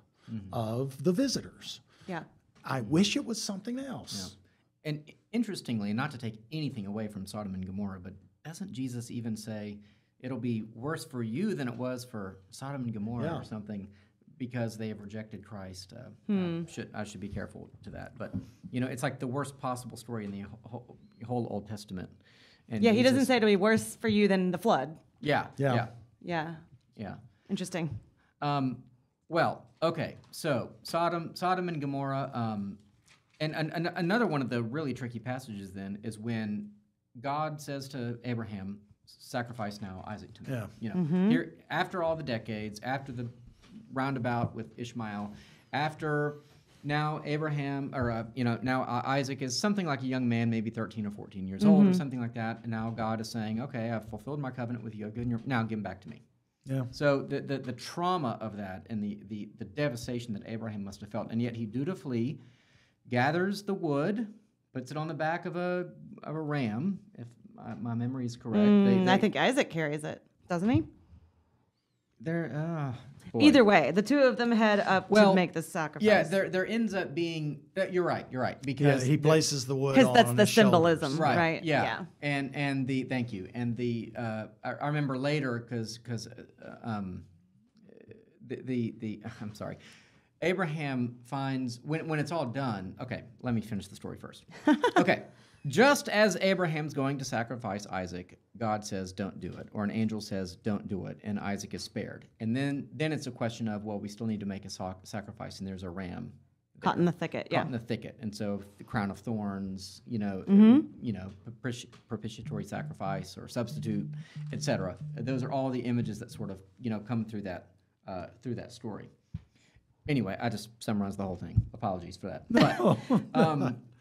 [SPEAKER 3] of the visitors.
[SPEAKER 2] Yeah.
[SPEAKER 3] I wish it was something else.
[SPEAKER 1] And interestingly, not to take anything away from Sodom and Gomorrah, but doesn't Jesus even say it'll be worse for you than it was for Sodom and Gomorrah or something, because they have rejected Christ? I should be careful to that. But, it's like the worst possible story in the whole Old Testament. And
[SPEAKER 2] Yeah, he doesn't
[SPEAKER 1] Jesus-
[SPEAKER 2] say it'll be worse for you than the flood.
[SPEAKER 1] Yeah.
[SPEAKER 3] Yeah.
[SPEAKER 2] Yeah. Interesting.
[SPEAKER 1] Well, okay. So Sodom and Gomorrah, and another one of the really tricky passages then is when God says to Abraham, "Sacrifice now Isaac to me."
[SPEAKER 3] Yeah.
[SPEAKER 1] Here after all the decades, after the roundabout with Ishmael, after now Abraham, or now Isaac is something like a young man, maybe 13 or 14 years old, or something like that, and now God is saying, "Okay, I've fulfilled my covenant with you. Now give him back to me."
[SPEAKER 3] Yeah.
[SPEAKER 1] So the trauma of that and the devastation that Abraham must have felt, and yet he dutifully gathers the wood, puts it on the back of a ram, if my memory is correct.
[SPEAKER 2] I think Isaac carries it, doesn't he?
[SPEAKER 1] They're
[SPEAKER 2] Either way, the two of them head up to make the sacrifice.
[SPEAKER 1] Yeah, there ends up being. You're right.
[SPEAKER 3] Because he places the wood
[SPEAKER 2] because that's
[SPEAKER 3] on
[SPEAKER 2] the
[SPEAKER 3] his shoulders.
[SPEAKER 2] symbolism, right?
[SPEAKER 1] Yeah. And the thank you. And the I remember later because the I'm sorry. Abraham finds when it's all done. Okay, let me finish the story first. Okay. Just as Abraham's going to sacrifice Isaac, God says, "Don't do it," or an angel says, "Don't do it," and Isaac is spared. And then it's a question of, well, we still need to make a sacrifice, and there's a ram
[SPEAKER 2] Caught in the thicket,
[SPEAKER 1] caught in the thicket, and so the crown of thorns, propitiatory sacrifice or substitute, etc. Those are all the images that sort of come through that story. Anyway, I just summarized the whole thing. Apologies for that.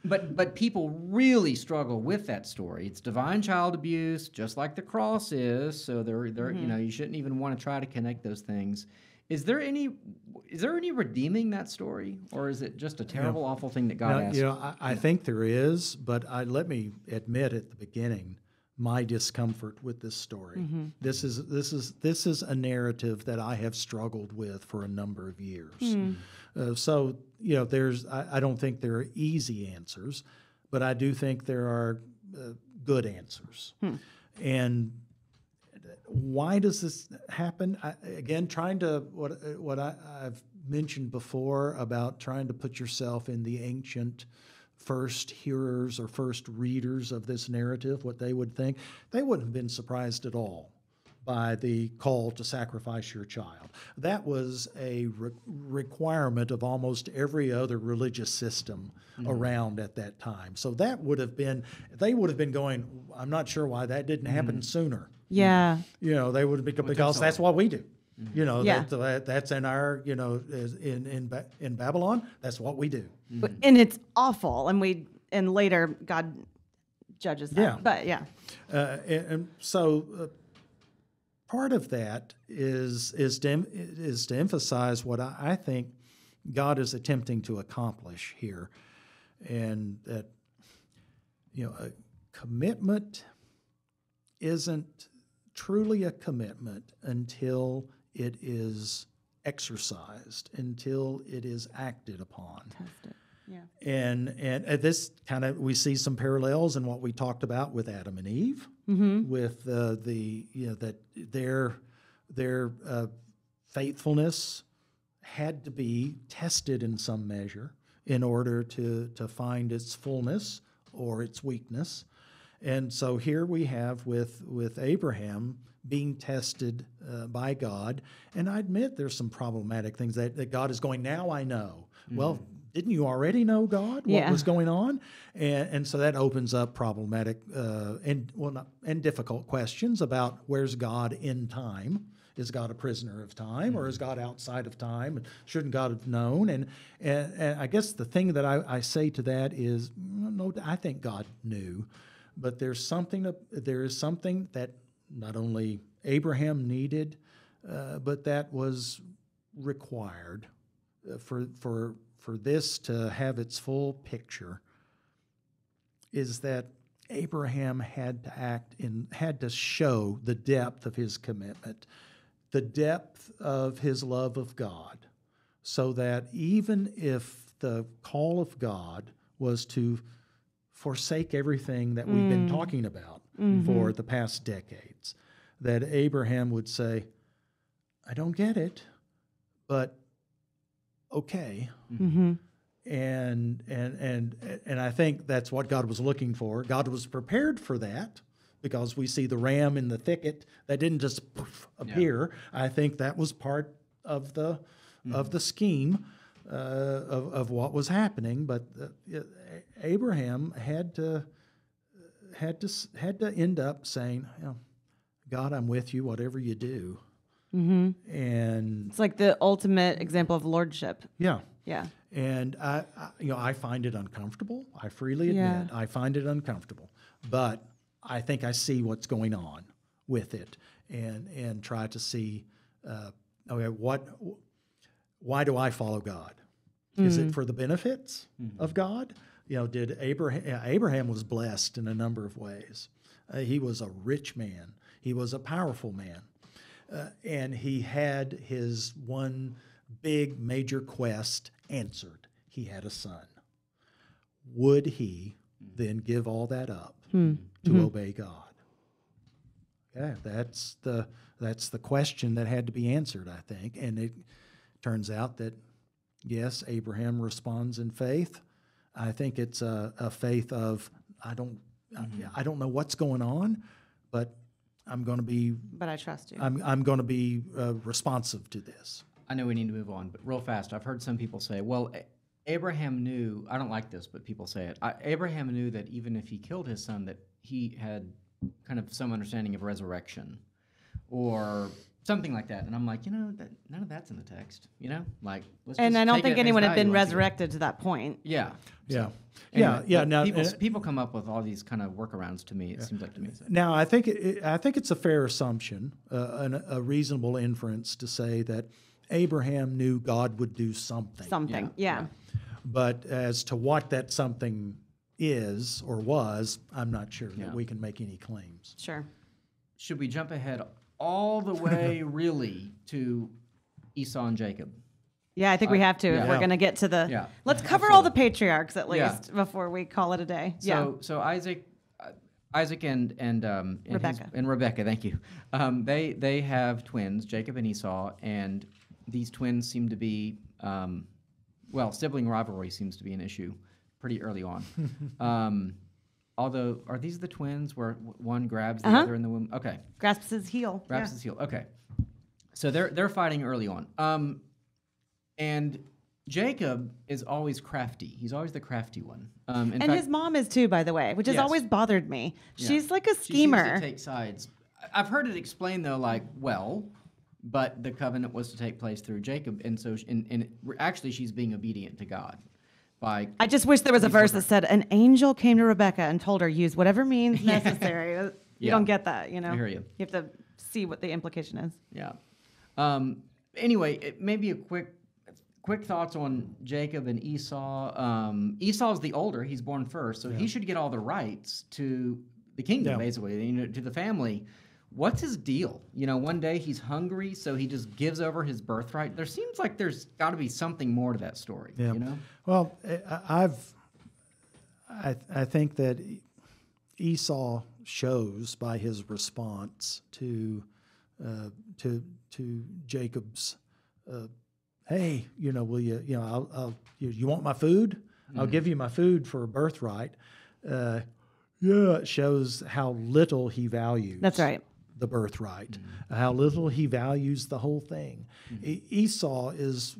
[SPEAKER 1] But people really struggle with that story. It's divine child abuse, just like the cross is. So they're you shouldn't even want to try to connect those things. Is there any redeeming that story, or is it just a terrible, awful thing that God asked?
[SPEAKER 3] I think there is, but let me admit at the beginning my discomfort with this story. This is a narrative that I have struggled with for a number of years. So I don't think there are easy answers, but I do think there are good answers. And why does this happen? Again, trying to what I've mentioned before about trying to put yourself in the ancient first hearers or first readers of this narrative, what they would think. They wouldn't have been surprised at all by the call to sacrifice your child. That was a requirement of almost every other religious system around at that time. So that would have been, they would have been going, I'm not sure why that didn't happen sooner.
[SPEAKER 2] Yeah.
[SPEAKER 3] They would have been, because that's what we do.
[SPEAKER 2] Yeah.
[SPEAKER 3] That's in our, in Babylon, that's what we do.
[SPEAKER 2] And it's awful, and later God judges that.
[SPEAKER 3] Yeah.
[SPEAKER 2] But yeah.
[SPEAKER 3] And so part of that is to emphasize what I think God is attempting to accomplish here, and that a commitment isn't truly a commitment until it is exercised, until it is acted upon.
[SPEAKER 2] Tested. Yeah.
[SPEAKER 3] And this kind of, we see some parallels in what we talked about with Adam and Eve, with that their faithfulness had to be tested in some measure in order to find its fullness or its weakness. And so here we have with Abraham being tested by God. And I admit there's some problematic things that God is going, now I know. Well, didn't you already know, God, what was going on? And so that opens up problematic and difficult questions about where's God in time. Is God a prisoner of time, or is God outside of time? And shouldn't God have known? And I guess the thing that I say to that is, no, I think God knew, but there is something that not only Abraham needed, but that was required for this to have its full picture, is that Abraham had to show the depth of his commitment, the depth of his love of God, so that even if the call of God was to forsake everything that we've been talking about for the past decades, that Abraham would say, I don't get it, but okay. And I think that's what God was looking for. God was prepared for that, because we see the ram in the thicket that didn't just appear. Yeah. I think that was part of the scheme of what was happening. But Abraham had to end up saying, God, I'm with you, whatever you do. And
[SPEAKER 2] it's like the ultimate example of lordship.
[SPEAKER 3] Yeah.
[SPEAKER 2] Yeah.
[SPEAKER 3] And I find it uncomfortable. I freely admit I find it uncomfortable, but I think I see what's going on with it, and try to see, why do I follow God? Is it for the benefits of God? Did Abraham was blessed in a number of ways. He was a rich man. He was a powerful man. And he had his one big major quest answered. He had a son. Would he then give all that up to obey God? Yeah, that's the question that had to be answered, I think. And it turns out that, yes, Abraham responds in faith. I think it's a faith of, I don't know what's going on, but I'm going to be.
[SPEAKER 2] But I trust you.
[SPEAKER 3] I'm going to be responsive to this.
[SPEAKER 1] I know we need to move on, but real fast, I've heard some people say, well, Abraham knew, I don't like this, but people say it, Abraham knew that even if he killed his son, that he had kind of some understanding of resurrection or something like that. And I'm like, none of that's in the text, like, let's
[SPEAKER 2] and
[SPEAKER 1] just
[SPEAKER 2] I don't
[SPEAKER 1] take
[SPEAKER 2] think
[SPEAKER 1] it at
[SPEAKER 2] anyone
[SPEAKER 1] face
[SPEAKER 2] had been
[SPEAKER 1] value,
[SPEAKER 2] resurrected to that point.
[SPEAKER 1] Yeah.
[SPEAKER 3] Yeah.
[SPEAKER 1] Anyway,
[SPEAKER 3] Yeah. Now,
[SPEAKER 1] people come up with all these kind of workarounds to me, it seems like to me. So.
[SPEAKER 3] Now, I think it's a fair assumption, a reasonable inference to say that Abraham knew God would do something.
[SPEAKER 2] Something, yeah.
[SPEAKER 3] But as to what that something is or was, I'm not sure that we can make any claims.
[SPEAKER 2] Sure.
[SPEAKER 1] Should we jump ahead all the way, really, to Esau and Jacob?
[SPEAKER 2] Yeah, I think we have to if we're going to get to the...
[SPEAKER 1] Yeah,
[SPEAKER 2] let's cover all the patriarchs at least before we call it a day.
[SPEAKER 1] So Isaac and
[SPEAKER 2] Rebecca.
[SPEAKER 1] Rebecca, thank you. They have twins, Jacob and Esau, and these twins seem to be, sibling rivalry seems to be an issue pretty early on. Although, are these the twins where one grabs the other in the womb? Okay.
[SPEAKER 2] Grasps his heel.
[SPEAKER 1] Grasps his heel. Okay. So they're fighting early on. And Jacob is always crafty. He's always the crafty one. In fact,
[SPEAKER 2] his mom is too, by the way, which has always bothered me.
[SPEAKER 1] Yeah.
[SPEAKER 2] She's like a schemer.
[SPEAKER 1] She seems to take sides. I've heard it explained though, but the covenant was to take place through Jacob, and so actually she's being obedient to God.
[SPEAKER 2] I just wish there was a verse that said an angel came to Rebecca and told her use whatever means necessary. You don't get that, I hear you. You have to see what the implication is.
[SPEAKER 1] Yeah. Anyway, maybe a quick thoughts on Jacob and Esau. Esau's the older; he's born first, so he should get all the rights to the kingdom, basically, to the family. what's his deal? You know, one day he's hungry, so he just gives over his birthright. There seems like there's got to be something more to that story.
[SPEAKER 3] Yeah.
[SPEAKER 1] You know?
[SPEAKER 3] Well, I think that Esau shows by his response to Jacob's, hey, you know, will you, you know, you want my food? I'll give you my food for a birthright. It shows how little he values.
[SPEAKER 2] That's right.
[SPEAKER 3] The birthright, how little he values the whole thing. Esau is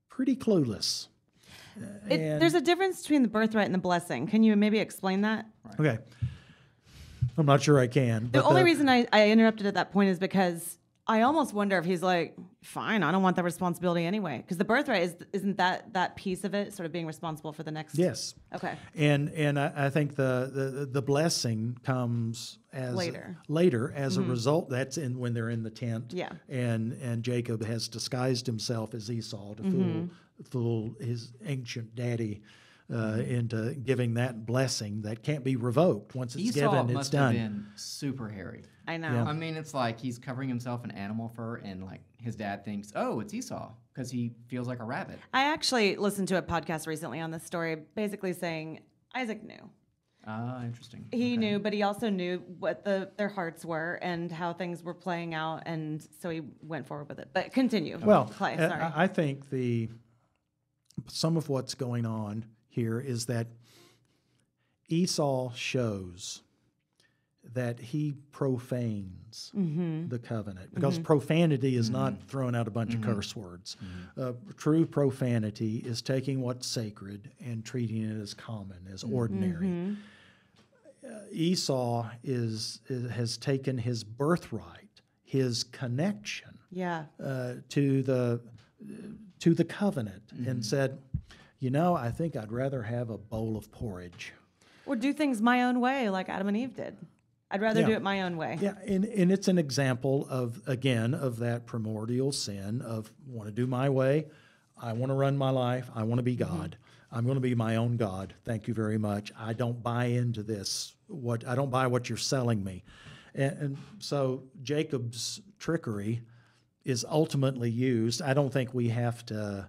[SPEAKER 3] pretty clueless.
[SPEAKER 2] There's a difference between the birthright and the blessing. Can you maybe explain that?
[SPEAKER 3] Okay. I'm not sure I can.
[SPEAKER 2] The only reason I interrupted at that point is because I almost wonder if he's like, fine, I don't want that responsibility anyway. Because the birthright isn't that piece of it, sort of being responsible for the next.
[SPEAKER 3] Yes.
[SPEAKER 2] Okay.
[SPEAKER 3] And I think the blessing comes as later as a result. That's when they're in the tent.
[SPEAKER 2] Yeah.
[SPEAKER 3] And Jacob has disguised himself as Esau to fool his ancient daddy into giving that blessing that can't be revoked. Once it's given, it's
[SPEAKER 1] must
[SPEAKER 3] done.
[SPEAKER 1] Have been super hairy.
[SPEAKER 2] I know.
[SPEAKER 3] Yeah.
[SPEAKER 1] I mean, it's like he's covering himself in animal fur, and like his dad thinks, oh, it's Esau, because he feels like a rabbit.
[SPEAKER 2] I actually listened to a podcast recently on this story, basically saying Isaac knew.
[SPEAKER 1] Ah, interesting.
[SPEAKER 2] He knew, but he also knew what their hearts were and how things were playing out, and so he went forward with it. But continue.
[SPEAKER 3] Well,
[SPEAKER 2] Clay, sorry.
[SPEAKER 3] I think some of what's going on here is that Esau shows that he profanes the covenant, because profanity is not throwing out a bunch of curse words. True profanity is taking what's sacred and treating it as common, as ordinary. Esau has taken his birthright, his connection to the covenant, and said, you know, I think I'd rather have a bowl of porridge.
[SPEAKER 2] Or do things my own way, like Adam and Eve did. I'd rather do it my own way.
[SPEAKER 3] Yeah, and it's an example of that primordial sin of want to do my way. I want to run my life. I want to be God. I'm going to be my own God. Thank you very much. I don't buy into this. I don't buy what you're selling me. And so Jacob's trickery is ultimately used. I don't think we have to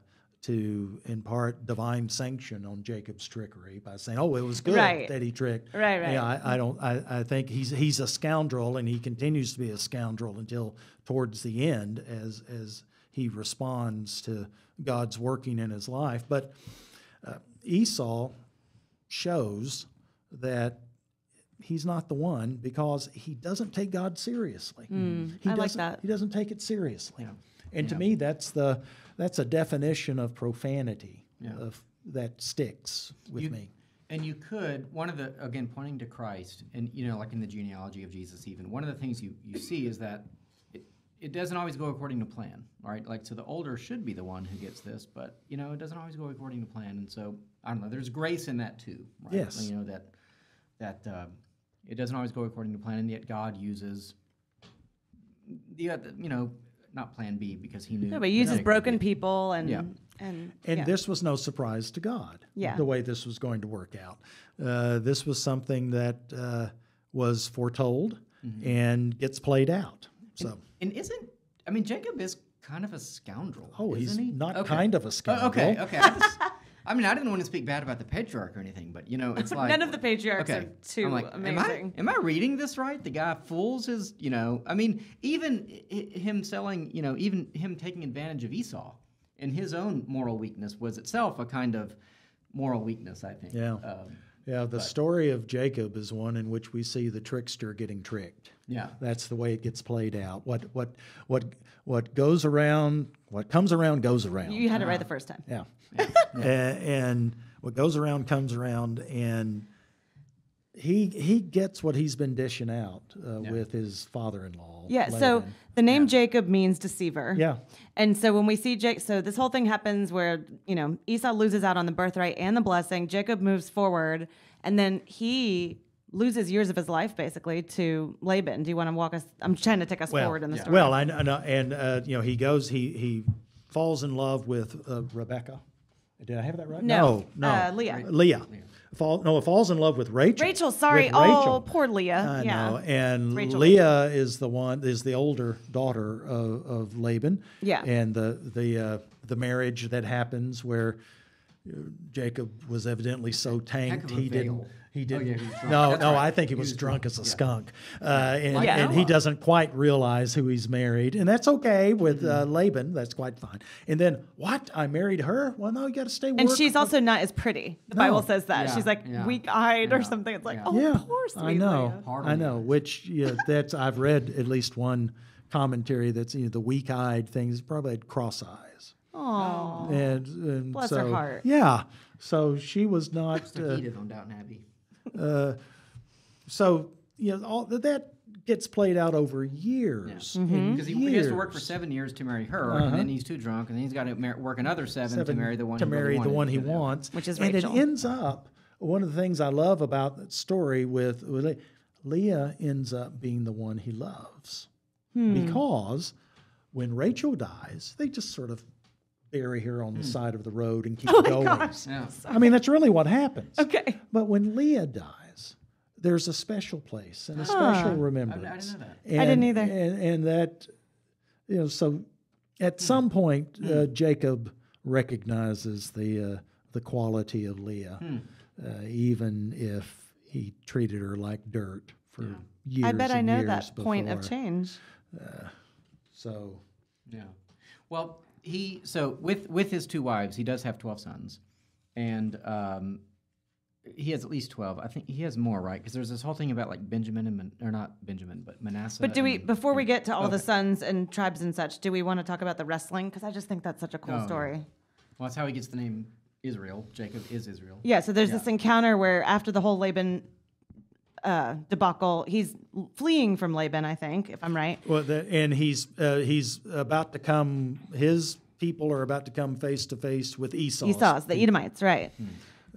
[SPEAKER 3] impart divine sanction on Jacob's trickery by saying, "Oh, it was good that he tricked."
[SPEAKER 2] Right.
[SPEAKER 3] Yeah, I don't. I think he's a scoundrel, and he continues to be a scoundrel until towards the end, as he responds to God's working in his life. But Esau shows that he's not the one, because he doesn't take God seriously.
[SPEAKER 2] I like that.
[SPEAKER 3] He doesn't take it seriously. And to me, that's a definition of profanity that sticks with me.
[SPEAKER 1] And you could, again, pointing to Christ, and, you know, like in the genealogy of Jesus even, one of the things you see is that it doesn't always go according to plan, right? Like, so the older should be the one who gets this, but, you know, it doesn't always go according to plan. And so, I don't know, there's grace in that too, right?
[SPEAKER 3] Yes.
[SPEAKER 1] You know, that it doesn't always go according to plan, and yet God uses, not plan B, because he knew.
[SPEAKER 2] No, but he uses broken people and
[SPEAKER 3] this was no surprise to God. The way this was going to work out. This was something that was foretold and gets played out. So
[SPEAKER 1] Jacob is kind of a scoundrel.
[SPEAKER 3] Oh,
[SPEAKER 1] isn't
[SPEAKER 3] he's
[SPEAKER 1] he?
[SPEAKER 3] not kind of a scoundrel.
[SPEAKER 1] Okay. I didn't want to speak bad about the patriarch or anything, but, you know, it's like...
[SPEAKER 2] None of the patriarchs are too amazing.
[SPEAKER 1] Am I reading this right? The guy fools his, even him selling, even him taking advantage of Esau and his own moral weakness was itself a kind of moral weakness, I think.
[SPEAKER 3] Yeah. The story of Jacob is one in which we see the trickster getting tricked.
[SPEAKER 1] Yeah.
[SPEAKER 3] That's the way it gets played out. What goes around, what comes around goes around.
[SPEAKER 2] You had it right the first time.
[SPEAKER 3] Yeah. And what goes around comes around, and he gets what he's been dishing out with his father-in-law.
[SPEAKER 2] Yeah,
[SPEAKER 3] Laban.
[SPEAKER 2] so the name Jacob means deceiver.
[SPEAKER 3] Yeah.
[SPEAKER 2] And so when we see so this whole thing happens where, Esau loses out on the birthright and the blessing. Jacob moves forward, and then he loses years of his life, basically, to Laban. Do you want to walk us? I'm trying to take us forward in the story.
[SPEAKER 3] Well, I know, and he goes, he falls in love with Rebecca. Did I have that right?
[SPEAKER 2] No.
[SPEAKER 3] No.
[SPEAKER 2] Leah.
[SPEAKER 3] falls in love with Rachel.
[SPEAKER 2] Rachel, sorry.
[SPEAKER 3] With Rachel.
[SPEAKER 2] Oh, poor Leah.
[SPEAKER 3] I know. And
[SPEAKER 2] Rachel.
[SPEAKER 3] Leah is the older daughter of Laban.
[SPEAKER 2] Yeah.
[SPEAKER 3] And the marriage that happens where Jacob was evidently so tanked he didn't. He didn't.
[SPEAKER 1] Oh, yeah, he was drunk.
[SPEAKER 3] No,
[SPEAKER 1] That's
[SPEAKER 3] no,
[SPEAKER 1] right.
[SPEAKER 3] I think he was drunk as a skunk, and he
[SPEAKER 1] Noah.
[SPEAKER 3] doesn't quite realize who he's married, and that's okay with Laban. That's quite fine. And then what? I married her? Well, no, you got to stay.
[SPEAKER 2] And she's also not as pretty. The Bible says that.
[SPEAKER 1] Yeah,
[SPEAKER 2] She's like
[SPEAKER 1] yeah.
[SPEAKER 2] weak-eyed or
[SPEAKER 1] Yeah,
[SPEAKER 2] something. It's like,
[SPEAKER 1] yeah.
[SPEAKER 2] oh,
[SPEAKER 3] yeah,
[SPEAKER 2] poor sweet
[SPEAKER 3] I know,
[SPEAKER 2] Leah.
[SPEAKER 1] Hardly
[SPEAKER 3] I know.
[SPEAKER 1] eyes.
[SPEAKER 3] Which that's I've read at least one commentary that's the weak-eyed thing is probably had cross eyes.
[SPEAKER 2] Oh,
[SPEAKER 3] And
[SPEAKER 2] Bless
[SPEAKER 3] so,
[SPEAKER 2] her heart.
[SPEAKER 3] Yeah, so she was not.
[SPEAKER 1] It's like Edith on Downton Abbey.
[SPEAKER 3] So all that gets played out over years.
[SPEAKER 1] Because he has to work for 7 years to marry her, and then he's too drunk, and then he's got to work another seven to marry the one.
[SPEAKER 3] He wants,
[SPEAKER 2] Which is
[SPEAKER 3] and
[SPEAKER 2] Rachel.
[SPEAKER 3] it ends up. One of the things I love about that story with Leah ends up being the one he loves, because when Rachel dies, they just sort of bury her on the side of the road and keep going.
[SPEAKER 2] gosh.
[SPEAKER 1] Yeah.
[SPEAKER 3] I mean, that's really what happens.
[SPEAKER 2] Okay.
[SPEAKER 3] But when Leah dies, there's a special place and a special remembrance.
[SPEAKER 1] I didn't know that.
[SPEAKER 3] And,
[SPEAKER 2] I didn't either.
[SPEAKER 3] And that, so at some point, Jacob recognizes the quality of Leah, even if he treated her like dirt for years.
[SPEAKER 2] I bet
[SPEAKER 3] and
[SPEAKER 2] I know
[SPEAKER 3] years
[SPEAKER 2] that point of
[SPEAKER 3] before.
[SPEAKER 2] change.
[SPEAKER 3] So,
[SPEAKER 1] Yeah. Well, with his 2 wives, he does have 12 sons, and he has at least 12. I think he has more, right? Because there's this whole thing about like Benjamin or not Benjamin, but Manasseh.
[SPEAKER 2] But before we get to all the sons and tribes and such, do we want to talk about the wrestling? Because I just think that's such a cool story.
[SPEAKER 1] Well, that's how he gets the name Israel. Jacob is Israel.
[SPEAKER 2] Yeah, so there's this encounter where after the whole Laban debacle, he's fleeing from Laban, I think, if I'm right.
[SPEAKER 3] well, and he's about to come. His people are about to come face to face with
[SPEAKER 2] Esau's, the Edomites, right?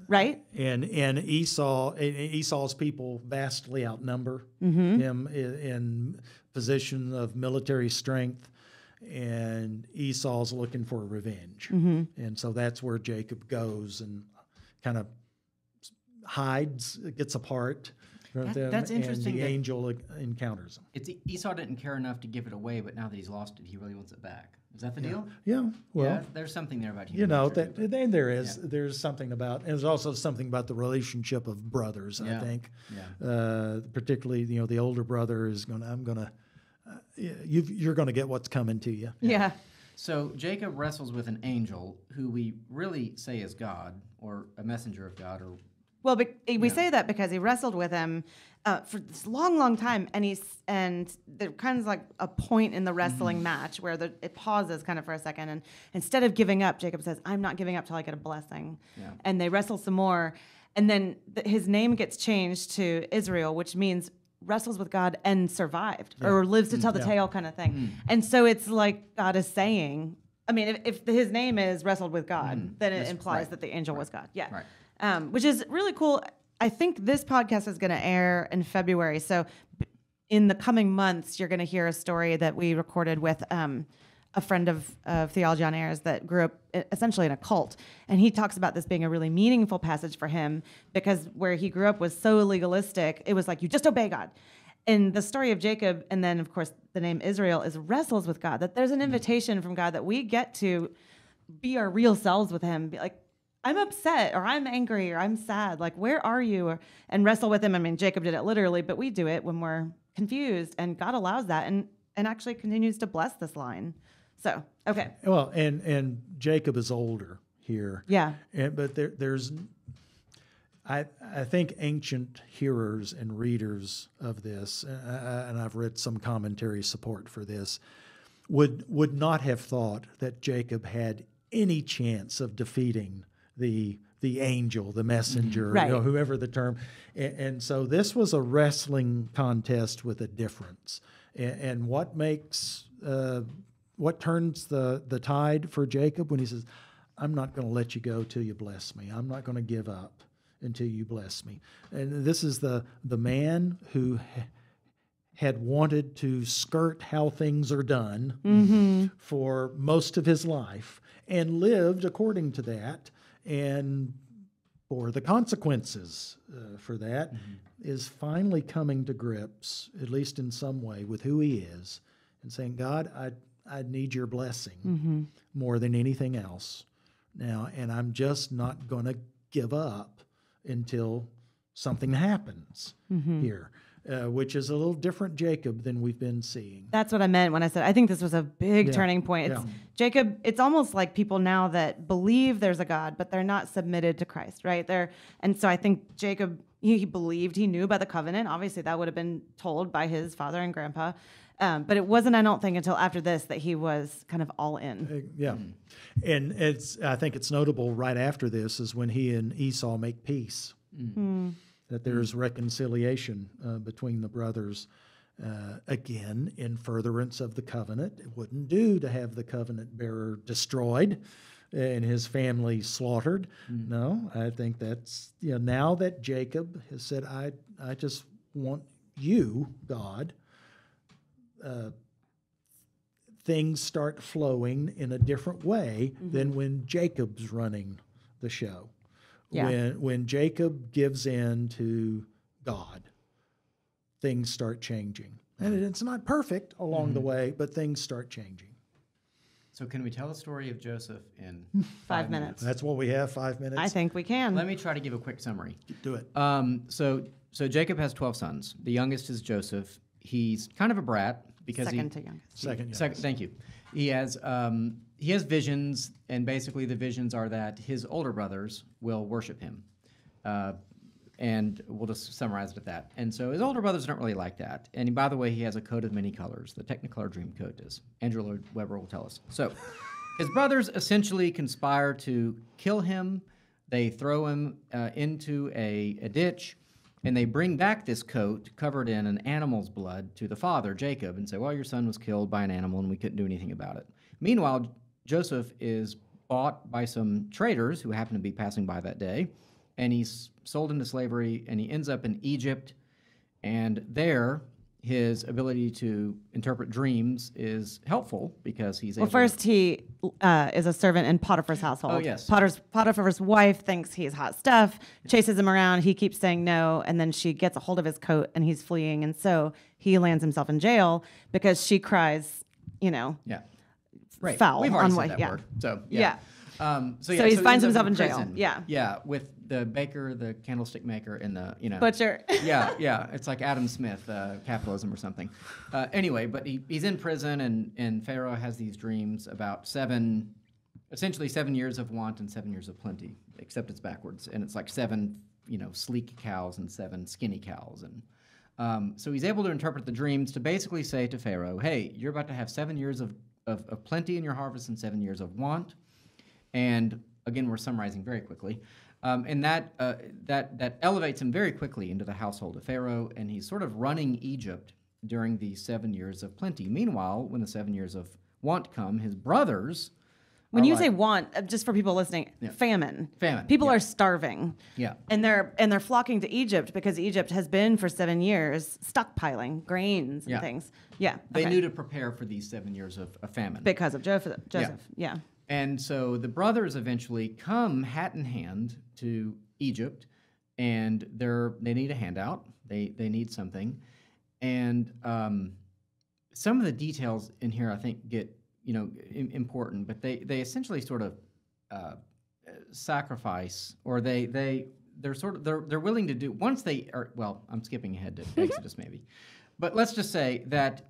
[SPEAKER 2] Right?
[SPEAKER 3] And Esau's people vastly outnumber him in position of military strength, and Esau's looking for revenge, and so that's where Jacob goes and kind of hides, gets apart from them,
[SPEAKER 1] that's interesting
[SPEAKER 3] and the
[SPEAKER 1] that-
[SPEAKER 3] angel encounters him.
[SPEAKER 1] Esau didn't care enough to give it away, but now that he's lost it, he really wants it back. Is that the deal?
[SPEAKER 3] Yeah, well.
[SPEAKER 1] Yeah, there's something there about human nature, but-
[SPEAKER 3] Then there's something about, and there's also something about the relationship of brothers. I think, particularly the older brother is you're going to get what's coming to you.
[SPEAKER 2] Yeah.
[SPEAKER 1] So Jacob wrestles with an angel who we really say is God or a messenger of God, or
[SPEAKER 2] Well, we say that because he wrestled with him for this long, long time, and there kind of like a point in the wrestling match where it pauses kind of for a second, and instead of giving up, Jacob says, "I'm not giving up till I get a blessing," and they wrestle some more, and then his name gets changed to Israel, which means wrestles with God and survived, or lives to tell the tale kind of thing, and so it's like God is saying, I mean, if his name is wrestled with God, then it implies that the angel was God, which is really cool. I think this podcast is going to air in February. So in the coming months, you're going to hear a story that we recorded with a friend of Theology on Airs that grew up essentially in a cult. And he talks about this being a really meaningful passage for him because where he grew up was so legalistic. It was like, you just obey God. And the story of Jacob, and then, of course, the name Israel, is wrestles with God, that there's an invitation from God that we get to be our real selves with him, be like, I'm upset, or I'm angry, or I'm sad. Like, where are you? And wrestle with him. I mean, Jacob did it literally, but we do it when we're confused, and God allows that, and actually continues to bless this line. So, okay.
[SPEAKER 3] Well, and Jacob is older here.
[SPEAKER 2] Yeah.
[SPEAKER 3] But there's, I think ancient hearers and readers of this, and I've read some commentary support for this, would not have thought that Jacob had any chance of defeating the angel, the messenger,
[SPEAKER 2] Right.
[SPEAKER 3] whoever the term. And so this was a wrestling contest with a difference. And what turns the tide for Jacob when he says, I'm not going to let you go till you bless me. I'm not going to give up until you bless me. And this is the man who had wanted to skirt how things are done for most of his life and lived according to that, and bore the consequences for that, is finally coming to grips, at least in some way, with who he is, and saying, God, I need your blessing more than anything else now, and I'm just not going to give up until something happens here, which is a little different Jacob than we've been seeing.
[SPEAKER 2] That's what I meant when I said I think this was a big turning point. It's Jacob, it's almost like people now that believe there's a God, but they're not submitted to Christ, right? And so I think Jacob, he believed, he knew about the covenant. Obviously, that would have been told by his father and grandpa. But it wasn't, I don't think, until after this that he was kind of all in.
[SPEAKER 3] And I think it's notable right after this is when he and Esau make peace. That there's reconciliation between the brothers, again, in furtherance of the covenant. It wouldn't do to have the covenant bearer destroyed and his family slaughtered. No, I think that's, now that Jacob has said, I just want you, God, things start flowing in a different way than when Jacob's running the show. When Jacob gives in to God, things start changing. And it's not perfect along the way, but things start changing.
[SPEAKER 1] So can we tell the story of Joseph in
[SPEAKER 2] 5 minutes?
[SPEAKER 3] That's what we have, 5 minutes?
[SPEAKER 2] I think we can.
[SPEAKER 1] Let me try to give a quick summary.
[SPEAKER 3] Do it.
[SPEAKER 1] So Jacob has 12 sons. The youngest is Joseph. He's kind of a brat because
[SPEAKER 2] Second to youngest.
[SPEAKER 3] Second youngest.
[SPEAKER 1] Thank you. He has visions, and basically the visions are that his older brothers will worship him. And we'll just summarize it at that. And so his older brothers don't really like that. And by the way, he has a coat of many colors. The Technicolor Dreamcoat is. Andrew Lloyd Webber will tell us. So his brothers essentially conspire to kill him. They throw him into a ditch, and they bring back this coat covered in an animal's blood to the father, Jacob, and say, well, your son was killed by an animal, and we couldn't do anything about it. Meanwhile, Joseph is bought by some traders who happen to be passing by that day, and he's sold into slavery, and he ends up in Egypt, and there his ability to interpret dreams is helpful because he's able
[SPEAKER 2] first he is a servant in Potiphar's household.
[SPEAKER 1] Oh, yes.
[SPEAKER 2] Potiphar's wife thinks he's hot stuff, chases him around, he keeps saying no, and then she gets a hold of his coat, and he's fleeing, and so he lands himself in jail because she cries,
[SPEAKER 1] Right.
[SPEAKER 2] foul.
[SPEAKER 1] We've already
[SPEAKER 2] on
[SPEAKER 1] said
[SPEAKER 2] what,
[SPEAKER 1] that
[SPEAKER 2] yeah.
[SPEAKER 1] word. So,
[SPEAKER 2] Yeah.
[SPEAKER 1] So
[SPEAKER 2] he
[SPEAKER 1] ends
[SPEAKER 2] finds
[SPEAKER 1] up
[SPEAKER 2] himself in jail.
[SPEAKER 1] prison.
[SPEAKER 2] Yeah.
[SPEAKER 1] Yeah, with the baker, the candlestick maker, and the,
[SPEAKER 2] Butcher.
[SPEAKER 1] yeah. It's like Adam Smith, capitalism or something. Anyway, but he's in prison, and Pharaoh has these dreams about essentially 7 years of want and 7 years of plenty, except it's backwards. And it's like 7, sleek cows and 7 skinny cows. And so he's able to interpret the dreams to basically say to Pharaoh, hey, you're about to have 7 years of plenty in your harvest and 7 years of want. And again, we're summarizing very quickly. And that elevates him very quickly into the household of Pharaoh, and he's sort of running Egypt during the 7 years of plenty. Meanwhile, when the 7 years of want come, his brothers...
[SPEAKER 2] When you say want, just for people listening, famine.
[SPEAKER 1] Famine.
[SPEAKER 2] People are starving.
[SPEAKER 1] Yeah.
[SPEAKER 2] And they're flocking to Egypt because Egypt has been for 7 years stockpiling grains and things. Yeah.
[SPEAKER 1] They knew to prepare for these 7 years of famine.
[SPEAKER 2] Because of Joseph. Yeah.
[SPEAKER 1] And so the brothers eventually come hat in hand to Egypt, and they need a handout. They need something. And some of the details in here I think get important, but they essentially sort of sacrifice, or they're willing to do once they are. Well, I'm skipping ahead to Exodus maybe, but let's just say that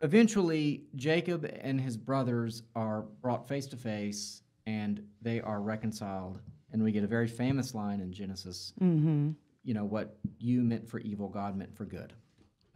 [SPEAKER 1] eventually Jacob and his brothers are brought face to face, and they are reconciled, and we get a very famous line in Genesis. What you meant for evil, God meant for good.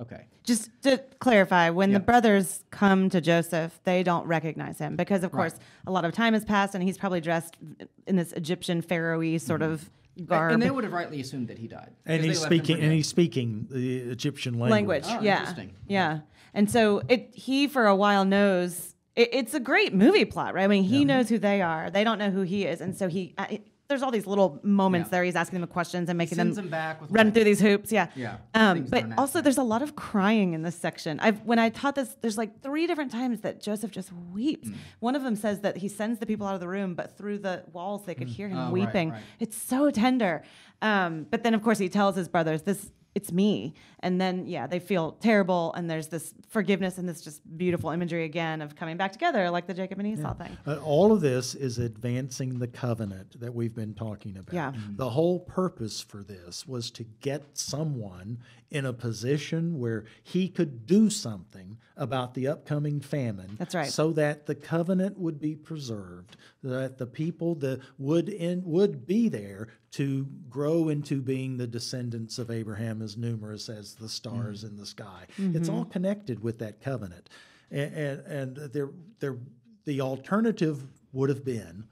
[SPEAKER 1] Okay. Just
[SPEAKER 2] to clarify, when the brothers come to Joseph, they don't recognize him because, of course, a lot of time has passed, and he's probably dressed in this Egyptian Pharaoh-y sort of garb.
[SPEAKER 1] And they would have rightly assumed that he died.
[SPEAKER 3] And he's speaking the Egyptian language.
[SPEAKER 1] Oh,
[SPEAKER 2] yeah.
[SPEAKER 1] Interesting.
[SPEAKER 2] Yeah. And so he for a while knows it's a great movie plot, right? I mean, he knows who they are. They don't know who he is, and so there's all these little moments
[SPEAKER 1] Yeah.
[SPEAKER 2] there. He's asking them questions and making
[SPEAKER 1] Sends
[SPEAKER 2] them
[SPEAKER 1] them back with
[SPEAKER 2] run
[SPEAKER 1] like-
[SPEAKER 2] through these hoops. Yeah.
[SPEAKER 1] Yeah. Things
[SPEAKER 2] But
[SPEAKER 1] thrown at
[SPEAKER 2] also
[SPEAKER 1] them.
[SPEAKER 2] there's a lot of crying in this section. When I taught this, there's like 3 different times that Joseph just weeps. One of them says that he sends the people out of the room, but through the walls they could hear him
[SPEAKER 1] Oh, right,
[SPEAKER 2] weeping.
[SPEAKER 1] right.
[SPEAKER 2] It's so tender. But then of course he tells his brothers, it's me. And then, they feel terrible. And there's this forgiveness and this just beautiful imagery again of coming back together, like the Jacob and Esau thing.
[SPEAKER 3] All of this is advancing the covenant that we've been talking about.
[SPEAKER 2] Yeah.
[SPEAKER 3] The whole purpose for this was to get someone in a position where he could do something about the upcoming famine.
[SPEAKER 2] That's right.
[SPEAKER 3] So that the covenant would be preserved, that the people that would be there to grow into being the descendants of Abraham as numerous as the stars in the sky. It's all connected with that covenant. And the alternative would have been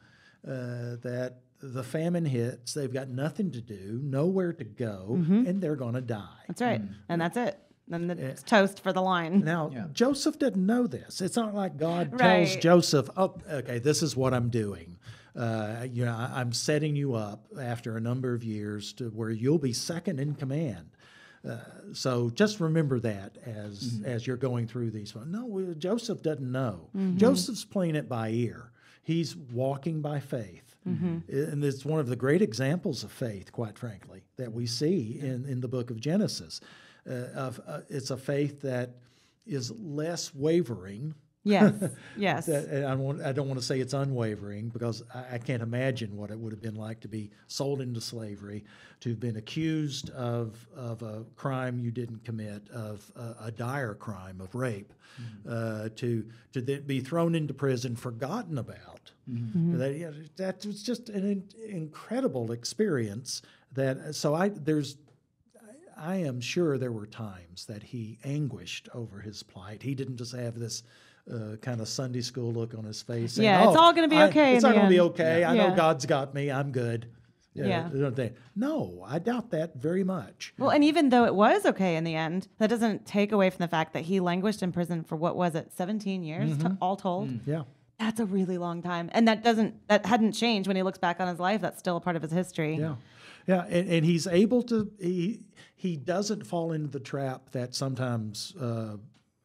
[SPEAKER 3] that the famine hits, they've got nothing to do, nowhere to go, and they're going to die.
[SPEAKER 2] That's right. And that's it. Then it's toast for the line.
[SPEAKER 3] Now, Joseph didn't know this. It's not like God tells
[SPEAKER 2] Right.
[SPEAKER 3] Joseph, "Oh, okay, this is what I'm doing. I'm setting you up after a number of years to where you'll be second in command." So just remember that as you're going through these. No, Joseph doesn't know. Joseph's playing it by ear. He's walking by faith. And it's one of the great examples of faith, quite frankly, that we see in the book of Genesis. It's a faith that is less wavering.
[SPEAKER 2] Yes. Yes.
[SPEAKER 3] I don't want to say it's unwavering because I can't imagine what it would have been like to be sold into slavery, to have been accused of a crime you didn't commit, of a dire crime of rape, to then be thrown into prison, forgotten about. That was just an incredible experience. I am sure there were times that he anguished over his plight. He didn't just have this kind of Sunday school look on his face. Saying,
[SPEAKER 2] it's all going to be okay.
[SPEAKER 3] It's all going to be
[SPEAKER 2] end.
[SPEAKER 3] okay. I know God's got me. I'm good.
[SPEAKER 2] Yeah.
[SPEAKER 3] No, I doubt that very much.
[SPEAKER 2] Well, and even though it was okay in the end, that doesn't take away from the fact that he languished in prison for, 17 years, all told?
[SPEAKER 3] Yeah.
[SPEAKER 2] That's a really long time. And that hadn't changed when he looks back on his life. That's still a part of his history.
[SPEAKER 3] Yeah. Yeah, and he's able to, he doesn't fall into the trap that sometimes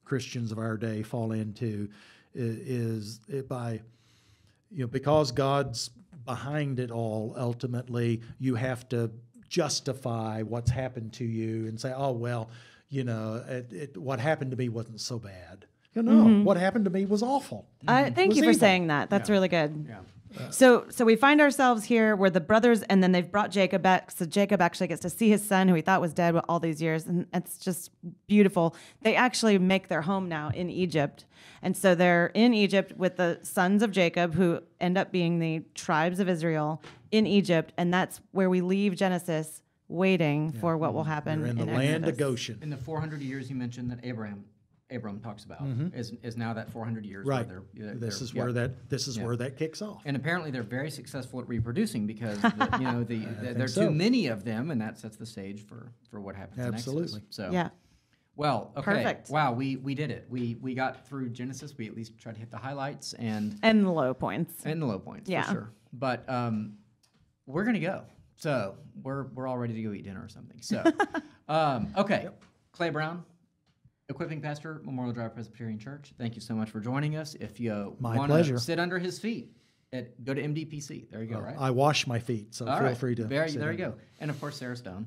[SPEAKER 3] Christians of our day fall into, because God's behind it all, ultimately, you have to justify what's happened to you and say, oh, well, what happened to me wasn't so bad. What happened to me was awful.
[SPEAKER 2] Thank you for saying that. That's really good. Yeah. So we find ourselves here where the brothers, and then they've brought Jacob back. So Jacob actually gets to see his son, who he thought was dead all these years, and it's just beautiful. They actually make their home now in Egypt, and so they're in Egypt with the sons of Jacob, who end up being the tribes of Israel in Egypt, and that's where we leave Genesis, waiting for what will happen
[SPEAKER 3] You're in the
[SPEAKER 2] in
[SPEAKER 3] land
[SPEAKER 2] Exodus.
[SPEAKER 3] of Goshen.
[SPEAKER 1] In the 400 years you mentioned that Abram talks about is now that 400 years.
[SPEAKER 3] Right.
[SPEAKER 1] Where
[SPEAKER 3] This is where that kicks off.
[SPEAKER 1] And apparently they're very successful at reproducing because there are too many of them, and that sets the stage for what happens
[SPEAKER 3] Absolutely.
[SPEAKER 1] in Exodus. So
[SPEAKER 2] Yeah.
[SPEAKER 1] Well, okay.
[SPEAKER 2] Perfect.
[SPEAKER 1] Wow, we did it. We got through Genesis. We at least tried to hit the highlights and
[SPEAKER 2] And the low points.
[SPEAKER 1] the low points
[SPEAKER 2] Yeah.
[SPEAKER 1] for sure. But we're gonna go. So we're all ready to go eat dinner or something. So okay, Clay Brown, equipping pastor, Memorial Drive Presbyterian Church. Thank you so much for joining us. If you
[SPEAKER 3] My
[SPEAKER 1] want
[SPEAKER 3] pleasure.
[SPEAKER 1] to sit under his feet, go to MDPC. There you go. Right.
[SPEAKER 3] I wash my feet, so
[SPEAKER 1] All
[SPEAKER 3] feel
[SPEAKER 1] right.
[SPEAKER 3] free to.
[SPEAKER 1] There
[SPEAKER 3] sit
[SPEAKER 1] you
[SPEAKER 3] down.
[SPEAKER 1] go. And of course, Sarah Stone,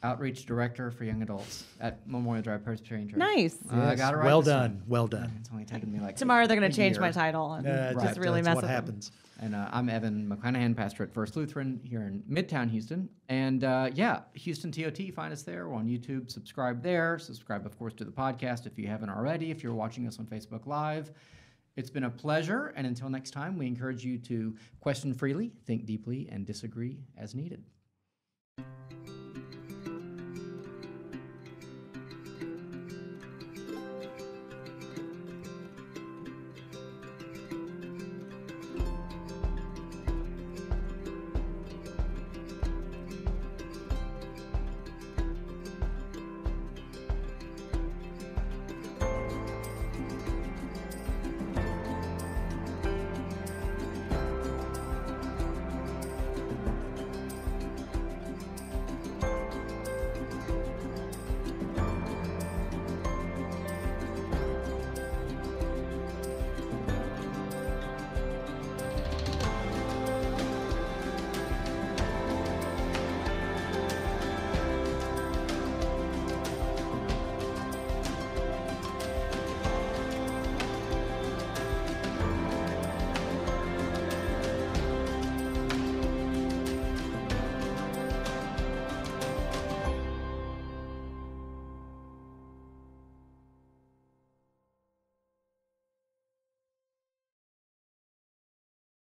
[SPEAKER 1] Outreach Director for Young Adults at Memorial Drive Presbyterian Church.
[SPEAKER 2] Nice.
[SPEAKER 1] I
[SPEAKER 3] Yes,
[SPEAKER 1] got it right.
[SPEAKER 3] well
[SPEAKER 1] this
[SPEAKER 3] done.
[SPEAKER 1] time.
[SPEAKER 3] Well done.
[SPEAKER 1] It's only taken me like
[SPEAKER 2] Tomorrow they're going
[SPEAKER 1] a
[SPEAKER 2] to change
[SPEAKER 1] year.
[SPEAKER 2] my title and just really
[SPEAKER 3] that's
[SPEAKER 2] mess
[SPEAKER 3] what
[SPEAKER 2] with
[SPEAKER 3] happens.
[SPEAKER 1] And I'm Evan McClanahan, pastor at First Lutheran here in Midtown Houston. And Houston TOT, find us there. We're on YouTube. Subscribe there. Subscribe, of course, to the podcast if you haven't already, if you're watching us on Facebook Live. It's been a pleasure. And until next time, we encourage you to question freely, think deeply, and disagree as needed.